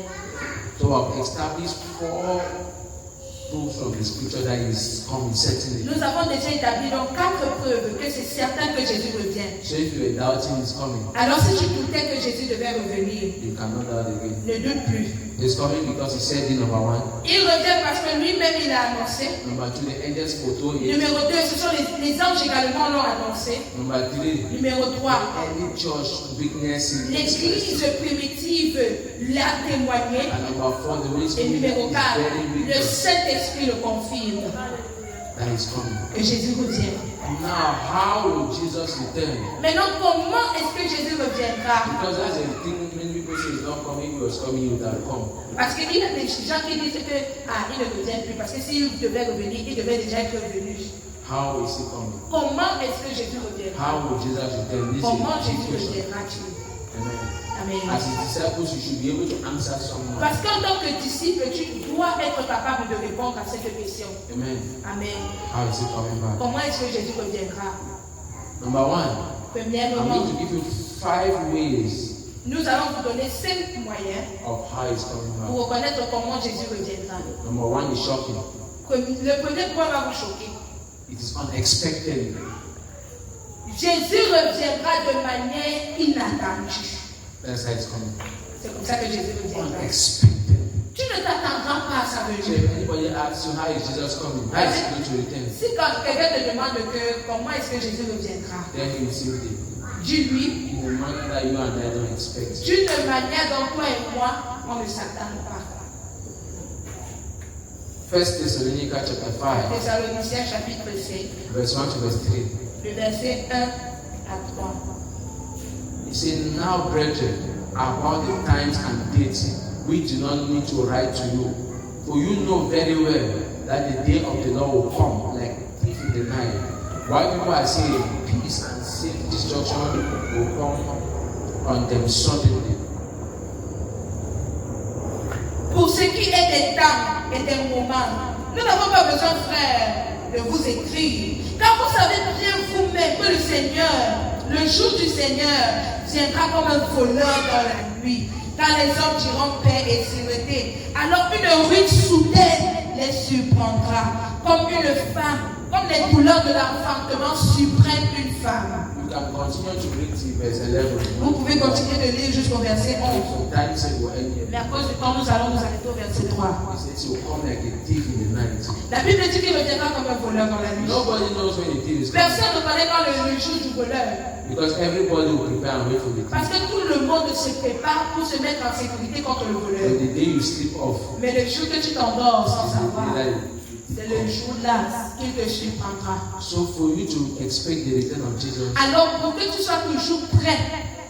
S1: So I've established 4 proofs from the scripture that is coming certainly.
S2: Nous avons déjà établi donc 4 preuves que c'est certain que Jésus revient.
S1: So if you are doubting it's coming,
S2: Alors si tu doutais que Jésus devait revenir,
S1: you cannot doubt again.
S2: ne doute plus.
S1: It's coming because he said in number 1.
S2: Il revient parce que lui-même il a annoncé.
S1: Number 2, the angels foretold it.
S2: Numéro 2, ce sont les anges également l'ont annoncé.
S1: Number 3,
S2: Numéro 3,
S1: early church witnesses.
S2: l'église primitive l'a témoigné.
S1: And number 4, the Holy
S2: Et
S1: Spirit
S2: numéro
S1: is
S2: 4,
S1: very
S2: le
S1: witness
S2: Saint-Esprit le confirme
S1: that is coming.
S2: que Jésus revient.
S1: Now, how will Jesus return?
S2: Maintenant, comment est-ce que Jésus reviendra?
S1: Because that's a thing many people say he's not coming, he was coming, he would have come.
S2: Parce qu'il y a des gens qui disent que il ne revient plus. Parce que s'il devait revenir, il devait déjà être revenu.
S1: How is he coming?
S2: Comment est-ce que Jésus reviendra?
S1: How will Jesus return? This
S2: Comment
S1: is a big
S2: Jésus
S1: question.
S2: reviendra-t-il?
S1: Amen.
S2: Amen.
S1: As his disciples, you should be able to answer someone.
S2: Parce qu'en tant que disciple, tu dois être capable de répondre à cette question.
S1: Amen.
S2: Amen.
S1: How is he coming back?
S2: Comment est-ce que Jésus reviendra?
S1: Number 1, I'm
S2: Premièrement,
S1: going to give you 5 ways
S2: nous allons vous donner 5 moyens
S1: of how he's coming back.
S2: pour reconnaître comment Jésus reviendra.
S1: Number 1 is shocking.
S2: Le premier point va vous choquer.
S1: It is unexpected.
S2: Jésus reviendra de manière inattendue.
S1: That's how it's coming.
S2: C'est comme ça que Jésus reviendra.
S1: Unexpected.
S2: Tu ne t'attendras pas à sa
S1: So
S2: venue.
S1: if anybody asks you how is Jesus coming, how is he going to return?
S2: Si quand quelqu'un te demande que comment est-ce que Jésus reviendra,
S1: Then he will simply,
S2: dis-lui
S1: in a manner that you and I don't expect.
S2: d'une manière dont toi et moi, on ne s'attend pas.
S1: 1 Thessalonians chapter 5,
S2: Thessaloniciens chapitre 5,
S1: verse 1 to verse 3.
S2: le verset 1 à 3.
S1: He said, now brethren, about the times and dates, we do not need to write to you. For you know very well that the day of the Lord will come like a thief in the night. While people are saying peace and safe destruction will come on them suddenly.
S2: Pour ce qui est des temps et des moments, nous n'avons pas besoin, frères, de vous écrire, Car vous savez bien vous-même que le Seigneur, le jour du Seigneur, viendra comme un voleur dans la nuit. Car les hommes diront paix et sérénité. Alors une ruine soudaine les surprendra. Comme une femme, comme les douleurs de l'enfantement surprennent une femme.
S1: You can continue to read till verse 11.
S2: Vous pouvez continuer de lire jusqu'au verset 11.
S1: Sometimes it will end here.
S2: Mais à cause du temps, nous allons nous arrêter au verset 3.
S1: He says he will come like a thief in the night.
S2: La Bible dit qu'il reviendra comme un voleur dans la nuit.
S1: Nobody knows when the thief is coming.
S2: Personne ne connaît pas le jour du voleur.
S1: Because everybody will prepare and wait for the thief.
S2: Parce que tout le monde se prépare pour se mettre en sécurité contre le voleur.
S1: But the day you sleep off,
S2: Mais le jour que tu t'endors sans
S1: is the
S2: savoir,
S1: day that
S2: c'est le jour-là qu'il te surprendra.
S1: So for you to expect the return of Jesus,
S2: Alors pour que tu sois toujours prêt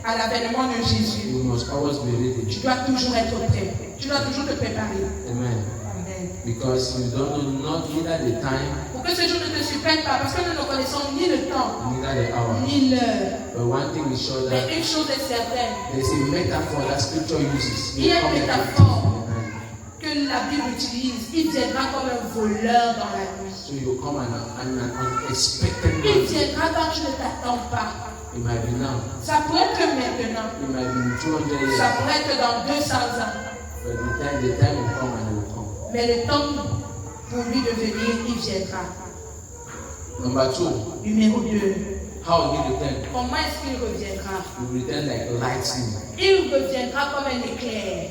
S2: à l'avènement de Jésus,
S1: you must always be ready.
S2: tu dois toujours être prêt. Tu dois toujours te préparer.
S1: Amen.
S2: Amen.
S1: Because you don't know not either the time,
S2: Pour que ce jour ne te surprenne pas, parce que nous ne connaissons ni le temps,
S1: neither the hour.
S2: ni l'heure.
S1: But one thing is sure that
S2: Mais une chose est certaine,
S1: there's a metaphor that scripture uses.
S2: il y a
S1: Come
S2: une
S1: like a
S2: métaphore
S1: thief in the night.
S2: que la Bible utilise. Il viendra comme un voleur dans la nuit.
S1: So you come and an unexpected
S2: Il
S1: man.
S2: viendra quand tu ne t'attends pas.
S1: It might be now.
S2: Ça pourrait être maintenant.
S1: It might be in 200 years.
S2: Ça pourrait être dans 200 ans.
S1: But the time will come and it will come.
S2: Mais le temps pour lui de venir, il viendra.
S1: Number 2,
S2: Numéro 2.
S1: how will he return?
S2: Comment est-ce qu'il reviendra?
S1: He will return like lightning.
S2: Il reviendra comme un éclair.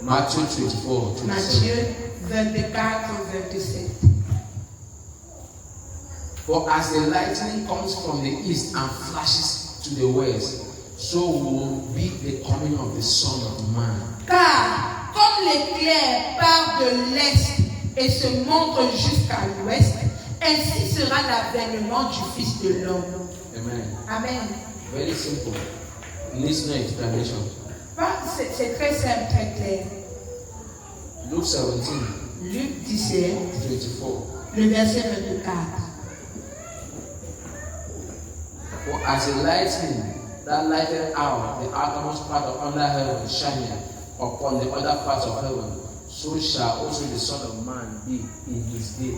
S1: Matthew 24, 27.
S2: Matthieu 24, 27.
S1: For as the lightning comes from the east and flashes to the west, so will be the coming of the Son of Man.
S2: Car comme l'éclair part de l'est et se montre jusqu'à l'ouest, ainsi sera l'avènement du Fils de l'homme.
S1: Amen.
S2: Amen.
S1: Very simple. Needs no explanation.
S2: C'est très simple, très clair.
S1: Luke 17,
S2: Luc 17,
S1: 24.
S2: le verset 24.
S1: For as the lightning that lighted out the uttermost part of under heaven shining upon the other parts of heaven, so shall also the Son of Man be in his day.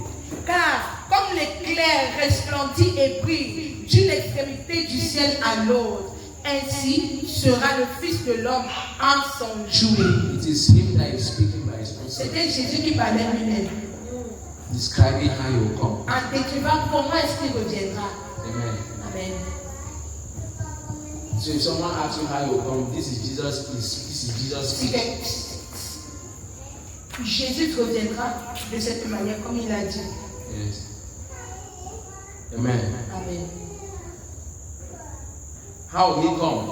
S2: Car comme l'éclair resplendit et brille d'une extrémité du ciel à l'autre, ainsi sera le Fils de l'homme en son jour.
S1: It is him that is speaking by his own self,
S2: C'était Jésus qui parlait lui-même,
S1: describing how he will come.
S2: en décrivant comment est-ce qu'il reviendra.
S1: Amen.
S2: Amen.
S1: So if someone asks you how he will come, this is Jesus. This is Jesus.
S2: Si Jésus reviendra de cette manière, comme il a dit.
S1: Yes. Amen.
S2: Amen.
S1: How will he come?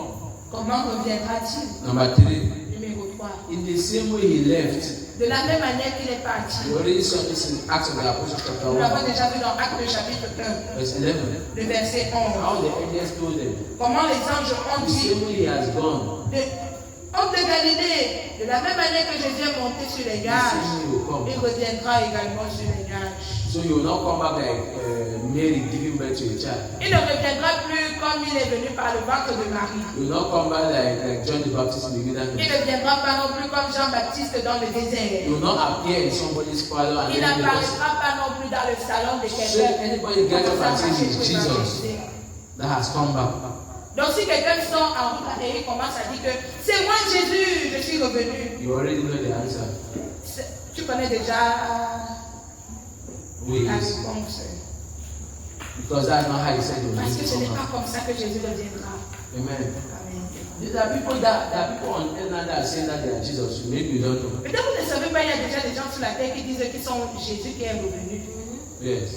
S2: Comment reviendra-t-il?
S1: Number 3.
S2: Numéro 3.
S1: In the same way he left,
S2: De la même manière qu'il est parti.
S1: we already saw this in Acts of the Apostles chapter
S2: Nous
S1: 1,
S2: l'avons déjà vu dans Actes chapitre 1,
S1: verse 11.
S2: le verset 11.
S1: How the angels told them,
S2: Comment les anges ont
S1: the
S2: dit
S1: same way he has gone,
S2: Homme de Galilée, de la même manière que Jésus est monté sur les
S1: the
S2: nuages,
S1: same way he will come.
S2: il reviendra également sur les nuages.
S1: So you will not come back like Mary giving birth to a child.
S2: Il ne reviendra plus comme il est venu par le ventre de Marie.
S1: You will not come back like John the Baptist in the
S2: Il
S1: wilderness.
S2: ne viendra pas non plus comme Jean-Baptiste dans le désert.
S1: You will not appear in somebody's parlor and
S2: Il
S1: then the person.
S2: n'apparaîtra pas non plus dans le salon de
S1: So
S2: quelqu'un.
S1: anybody get up and say it's Jesus that has come back.
S2: Donc si quelqu'un sort en route et il commence à dire que c'est moi Jésus, je suis revenu.
S1: You already know the answer.
S2: Tu connais déjà
S1: Who he
S2: la
S1: is.
S2: réponse.
S1: Because that's not how he said he was
S2: Parce que
S1: going
S2: ce
S1: to
S2: n'est
S1: come
S2: pas
S1: back.
S2: comme ça que Jésus reviendra.
S1: Amen.
S2: Amen.
S1: There are people on internet that are saying that they are Jesus. Maybe you don't know.
S2: Peut-être vous ne savez pas, il y a déjà des gens sur la terre qui disent qu'ils sont Jésus qui est revenu.
S1: Yes.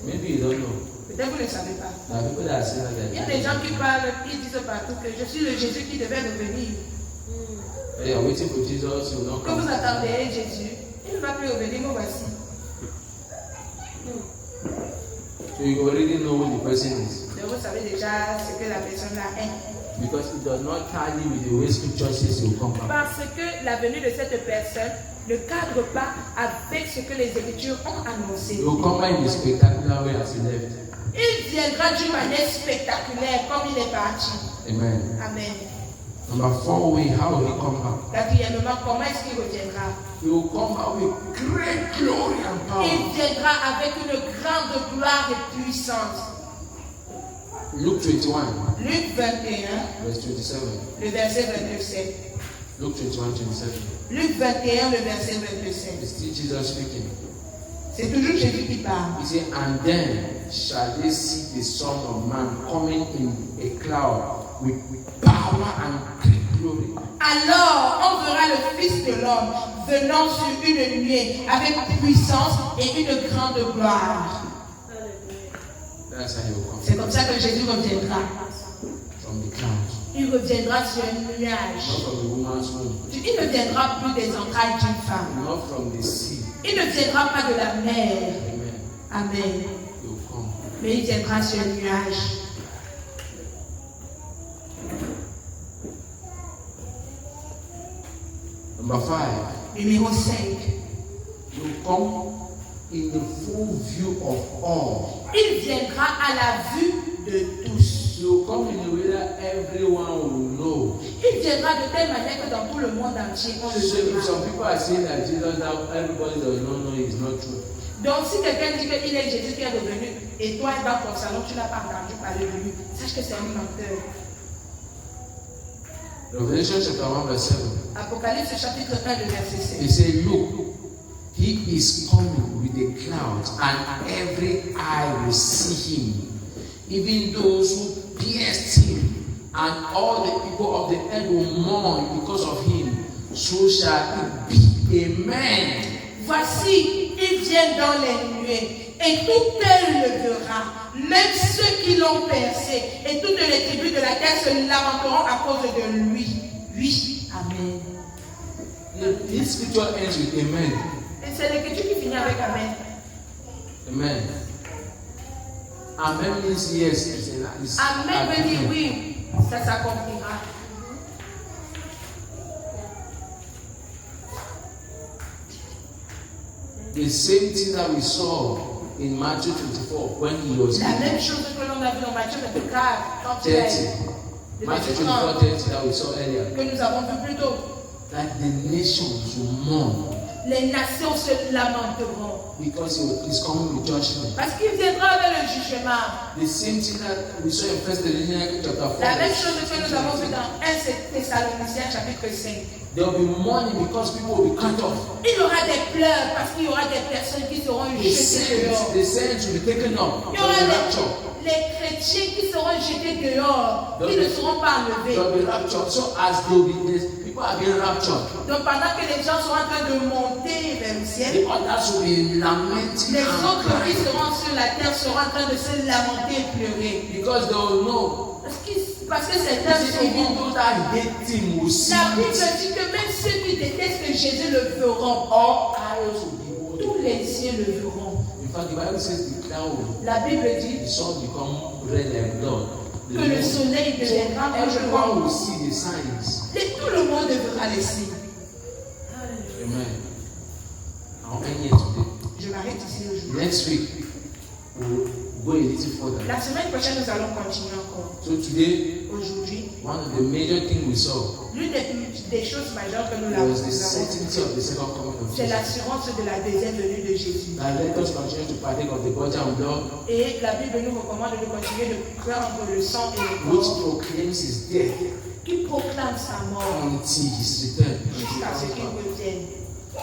S1: Maybe you don't know.
S2: Peut-être vous ne savez pas.
S1: There are people that are saying that
S2: Il y a
S1: they
S2: des
S1: are
S2: gens qui parlent, qui disent partout que je suis le Jésus qui devait revenir.
S1: They are waiting for Jesus. He will not
S2: Que vous
S1: come.
S2: attendez Jésus, il ne va plus revenir, me voici.
S1: So you already know who the person is.
S2: Donc vous savez déjà ce que la personne là est.
S1: Because it does not tally with the way scripture says he will come back.
S2: Parce que la venue de cette personne ne cadre pas avec ce que les Écritures ont annoncé.
S1: He will come back in a spectacular way as he left.
S2: Il viendra d'une manière spectaculaire comme il est parti.
S1: Amen.
S2: Amen.
S1: Number 4 way, how will he come back?
S2: Quatrièmement, comment est-ce qu'il reviendra?
S1: He will come back with great glory and power.
S2: Il viendra avec une grande gloire et puissance.
S1: Luke 21,
S2: Luc 21,
S1: verse 27.
S2: le verset 27.
S1: Luke 21, 27.
S2: Luc 21, le verset 27.
S1: It's still Jesus speaking.
S2: C'est toujours Jésus qui parle.
S1: He said, and then shall they see the Son of Man coming in a cloud with power and great glory.
S2: Alors, on verra le Fils de l'homme venant sur une nuée avec puissance et une grande gloire.
S1: That's how he will come.
S2: C'est comme ça que Jésus reviendra.
S1: From the clouds.
S2: Il reviendra sur un
S1: Not
S2: nuage.
S1: from the woman's womb.
S2: Il ne viendra plus des entrailles d'une femme.
S1: Not from the sea.
S2: Il ne viendra pas de la mer.
S1: Amen.
S2: Amen.
S1: He will come.
S2: Mais il viendra sur un nuage.
S1: Number 5.
S2: Numéro 5.
S1: He will come in the full view of all.
S2: Il viendra à la vue de tous.
S1: He will come in a way that everyone will know.
S2: Il viendra de telle manière que dans tout le monde entier, on le
S1: So if some
S2: saura.
S1: people are saying that Jesus now everybody does not know it's not true.
S2: Donc si quelqu'un dit qu'il est Jésus qui est revenu et toi dans ton salon tu n'as pas entendu parler de lui, sache que c'est un menteur.
S1: Revelation chapter 1 verse 7.
S2: Apocalypse chapitre 1 le verset 7.
S1: He said, look, he is coming with the clouds, and every eye will see him, even those who pierced him, and all the people of the earth will mourn because of him. So shall it be. Amen.
S2: Voici, il vient dans les nuées et tout œil le verra, même ceux qui l'ont percé et toutes les tribus de la terre se lamenteront à cause de lui. Oui, amen.
S1: This scripture ends with amen.
S2: Et c'est l'écriture qui finit avec amen.
S1: Amen. Amen means yes. It's
S2: Amen veut dire oui, ça s'accomplira.
S1: The same thing that we saw in Matthew 24 when he was
S2: La même chose que l'on a vu dans Matthieu 24, quand il a
S1: 30.
S2: le
S1: Matthew
S2: verset
S1: 24, 30 that we saw earlier.
S2: que nous avons vu plus tôt.
S1: That the nations will mourn
S2: Les nations se lamenteront
S1: because he is coming with judgment.
S2: parce qu'il viendra avec le jugement.
S1: The same thing that we saw in 1 Thessalonians chapter 4.
S2: La même chose que nous avons vu dans 1 Thessaloniciens chapitre 5.
S1: There will be mourning because people will be cut off.
S2: Il y aura des pleurs parce qu'il y aura des personnes qui seront jetées dehors.
S1: The saints will be taken up.
S2: Il y
S1: There
S2: aura
S1: will be rapture.
S2: les chrétiens qui seront jetés dehors, qui ne seront pas enlevés.
S1: There will be rapture. So as they will be, people are being raptured.
S2: Donc pendant que les gens sont en train de monter vers le ciel,
S1: The others will be lamenting
S2: les
S1: and
S2: autres qui
S1: crying
S2: seront sur la terre seront en train de se lamenter et pleurer.
S1: because they will know.
S2: Parce que certains
S1: Even
S2: seront.
S1: those that hate him will see
S2: La Bible
S1: it.
S2: dit que même ceux qui détestent Jésus le verront.
S1: All eyes will be open.
S2: Tous les yeux le verront.
S1: In fact, the Bible says the cloud,
S2: La Bible dit
S1: the sun become red like blood.
S2: que le soleil deviendra rouge.
S1: Everyone will see the signs.
S2: Et tout le monde verra les signes.
S1: Amen. I'll end here today.
S2: Je m'arrête ici aujourd'hui.
S1: Next week, we'll go a little further.
S2: La semaine prochaine, nous allons continuer encore.
S1: So today,
S2: Aujourd'hui,
S1: one of the major things we saw
S2: l'une des choses majeures que nous avons
S1: was the
S2: vues,
S1: certainty of the second coming of
S2: c'est
S1: Jesus.
S2: l'assurance de la deuxième venue de Jésus.
S1: Now let us continue to partake of the body and blood
S2: Et la Bible nous recommande de continuer de prendre le sang et le
S1: which
S2: corps
S1: proclaims his death
S2: qui proclame sa mort
S1: until his return.
S2: jusqu'à ce qu'il revienne.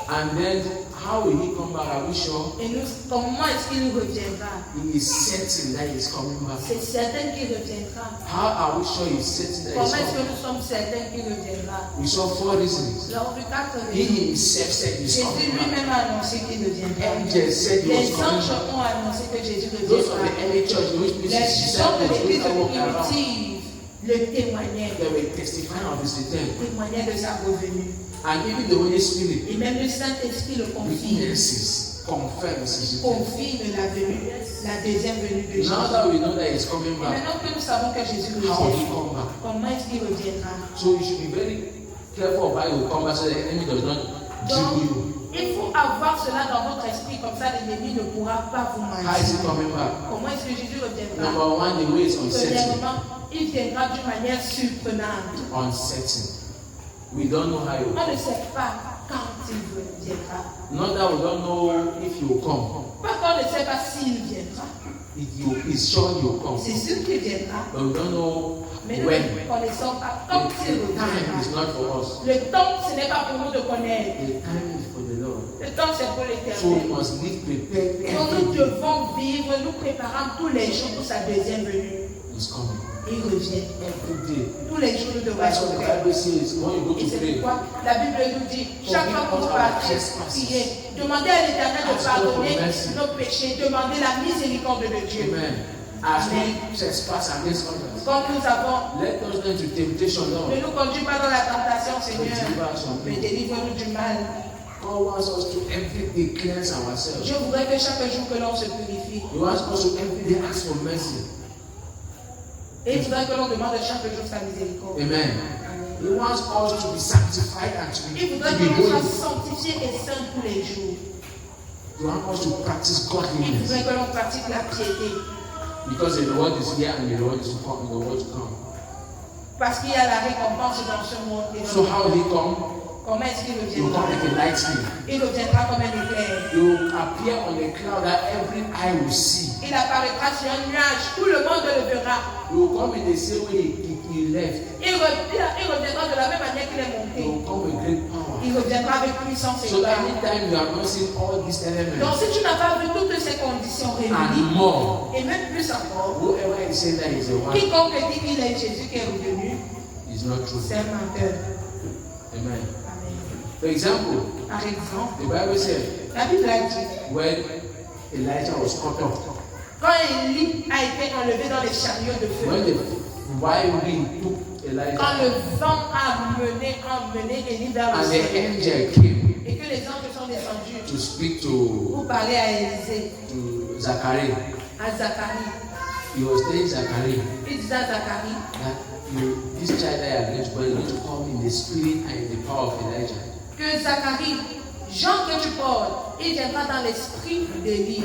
S1: And then, how will he come back? Are we sure?
S2: Et nous, comment est-ce qu'il reviendra?
S1: He is certain that he is coming back.
S2: C'est certain qu'il reviendra.
S1: How are we sure he is certain that he
S2: Comment
S1: is
S2: est-ce que
S1: coming?
S2: nous sommes certains qu'il reviendra?
S1: We saw 4 reasons.
S2: Nous avons vu 4
S1: He
S2: raisons.
S1: himself said he is
S2: Jésus
S1: coming back.
S2: lui-même a annoncé qu'il reviendra.
S1: Angels said he was
S2: Les
S1: coming
S2: anges
S1: back.
S2: ont annoncé que Jésus
S1: Those of
S2: reviendra.
S1: the early church, which means
S2: Les
S1: his
S2: gens de
S1: disciples,
S2: l'église
S1: those that walked around,
S2: primitive le témoignaient.
S1: they were testifying of his return.
S2: Témoignaient de sa revenue.
S1: And even the Holy Spirit
S2: Et même le Saint-Esprit le confirme.
S1: witnesses, confirms his return.
S2: Confirme la venue, la deuxième venue de Jésus.
S1: Now that we know that he's coming
S2: Et
S1: back,
S2: maintenant que nous savons que Jésus
S1: how will he
S2: revient,
S1: come back?
S2: comment est-ce qu'il reviendra?
S1: So you should be very careful of how you come back so that the enemy does not dribble you.
S2: Il faut avoir cela dans votre esprit, comme ça l'ennemi ne pourra pas vous
S1: How is he
S2: mentir.
S1: coming back?
S2: Comment est-ce que Jésus reviendra?
S1: Number one, the way is uncertain.
S2: Premièrement, il viendra d'une manière surprenante.
S1: uncertain. We don't know how he will
S2: On ne
S1: come.
S2: sait pas quand il viendra.
S1: Not that we don't know if he will come.
S2: Pas qu'on ne sait pas s'il viendra.
S1: It's sure he will come.
S2: C'est sûr qu'il viendra.
S1: But we don't know
S2: Mais nous
S1: when.
S2: ne connaissons pas
S1: The
S2: quand il
S1: time is
S2: reviendra.
S1: not for us.
S2: Le temps, ce n'est pas pour nous de connaître.
S1: The time is for the Lord.
S2: Le temps, c'est pour
S1: So we
S2: l'éternel.
S1: must live prepared
S2: Donc
S1: every
S2: nous
S1: day.
S2: devons vivre, nous préparons tous les jours pour sa deuxième venue.
S1: He's coming.
S2: Il revient.
S1: Every day.
S2: Tous les jours, nous devons
S1: That's
S2: être
S1: what the
S2: prêts.
S1: Bible says when you go
S2: Et
S1: to
S2: c'est
S1: pray.
S2: pourquoi la Bible nous dit, chaque fois que vous partez, priez, demandez à l'Éternel de pardonner nos péchés, demandez la miséricorde de Dieu.
S1: Amen. As we trespass against others,
S2: Quand nous avons,
S1: let us not into temptation,
S2: ne
S1: Lord.
S2: nous conduis pas dans la tentation, Seigneur,
S1: Deliver us from
S2: mais
S1: evil.
S2: délivre-nous du mal.
S1: God wants us to every day cleanse ourselves.
S2: Je voudrais que chaque jour que l'on se purifie,
S1: He wants us to every day ask for mercy.
S2: et il faudrait que l'on demande chaque jour sa miséricorde.
S1: Amen.
S2: Amen.
S1: He wants us to be sanctified and to
S2: Il
S1: be
S2: faudrait que l'on
S1: holy.
S2: soit sanctifié et saint tous les jours.
S1: He wants us to practice
S2: Il
S1: godliness.
S2: faudrait que l'on pratique la piété.
S1: Because the reward is here and the reward is to come. The reward to come.
S2: Parce qu'il y a la récompense dans ce monde.
S1: So how will he come?
S2: Comment est-ce qu'il
S1: He will
S2: reviendra?
S1: come like a lightning.
S2: Il reviendra comme un éclair.
S1: He will appear on a cloud that every eye will see.
S2: Il apparaîtra sur un nuage. Tout le monde le verra.
S1: He will come in the same way he left.
S2: Il reviendra de la même manière qu'il est
S1: He
S2: monté.
S1: will come with great power.
S2: Il reviendra avec puissance et
S1: So
S2: gloire.
S1: anytime you have not seen all these
S2: Donc
S1: elements
S2: si tu n'as pas vu toutes ces conditions
S1: and
S2: réunies,
S1: more,
S2: et même plus encore,
S1: whoever is saying that is the one
S2: quiconque dit qu'il est Jésus qui est revenu,
S1: is not true.
S2: c'est un menteur.
S1: Amen.
S2: Amen.
S1: For example,
S2: Par exemple,
S1: the Bible said
S2: la Bible a dit,
S1: when Elijah was caught up,
S2: quand Élie a été enlevé dans les chariots de
S1: when
S2: feu,
S1: the wild wind took
S2: quand
S1: Elijah
S2: le vent a emmené Élie vers le
S1: and the
S2: ciel,
S1: angel came
S2: et que les anges sont descendus
S1: to speak to
S2: pour parler à Élisée,
S1: Zachariah,
S2: à Zacharie.
S1: he was telling Zachariah
S2: Il disait à Zacharie,
S1: that this child that you are going to born is going to come in the spirit and in the power of Elijah.
S2: que Zacharie, Jean que tu portes, il viendra dans l'esprit d'Élie,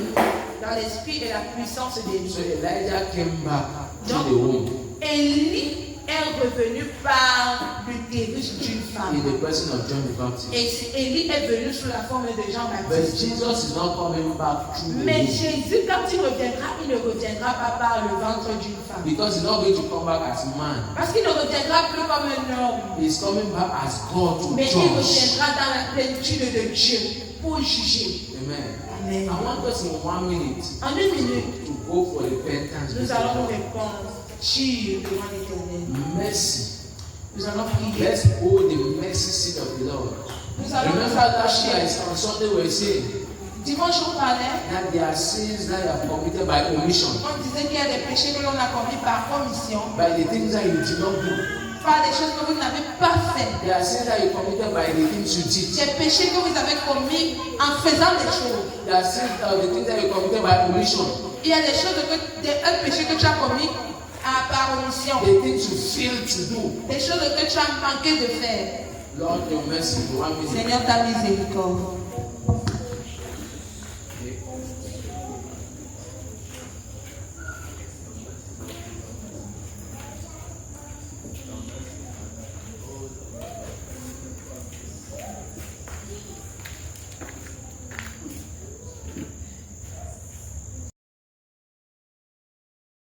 S2: dans l'esprit et la puissance d'Élie.
S1: So Elijah came back to the womb
S2: Élie est revenu par l'utérus d'une
S1: in
S2: femme.
S1: the person of John the Baptist.
S2: Et Élie est venu sous la forme de
S1: But
S2: Jean-Baptiste.
S1: Jesus is not coming back through the
S2: Mais
S1: womb
S2: Jésus, quand il reviendra, il ne reviendra pas par le ventre d'une femme.
S1: because he's not going to come back as man.
S2: Parce qu'il ne reviendra plus comme un homme.
S1: He's coming back as God to
S2: Mais il
S1: judge.
S2: reviendra dans la plénitude de Dieu pour juger.
S1: Amen.
S2: Amen.
S1: I want us in 1 minute
S2: En 1 minute,
S1: to go for repentance.
S2: nous allons nous répondre. Dieu devant l'Éternel.
S1: Mercy.
S2: Nous allons prier.
S1: Let's hold the mercy seat of the Lord.
S2: Nous allons nous
S1: Remember last
S2: approcher.
S1: night on Sunday we were saying
S2: Dimanche, on parlait.
S1: that there are sins that you have committed by omission,
S2: On disait qu'il y a des péchés que l'on a commis par commission,
S1: by the things that you did not do.
S2: par des choses que vous n'avez pas fait.
S1: There are sins that you committed by the things you did.
S2: Des péchés que vous avez commis en faisant des choses.
S1: There are sins that the things that you committed by omission,
S2: Il y a des choses un péché que tu as commis par omission.
S1: the things you failed to do.
S2: Des choses que tu as manqué de faire.
S1: Lord, your mercy, 1 minute.
S2: Seigneur, ta miséricorde.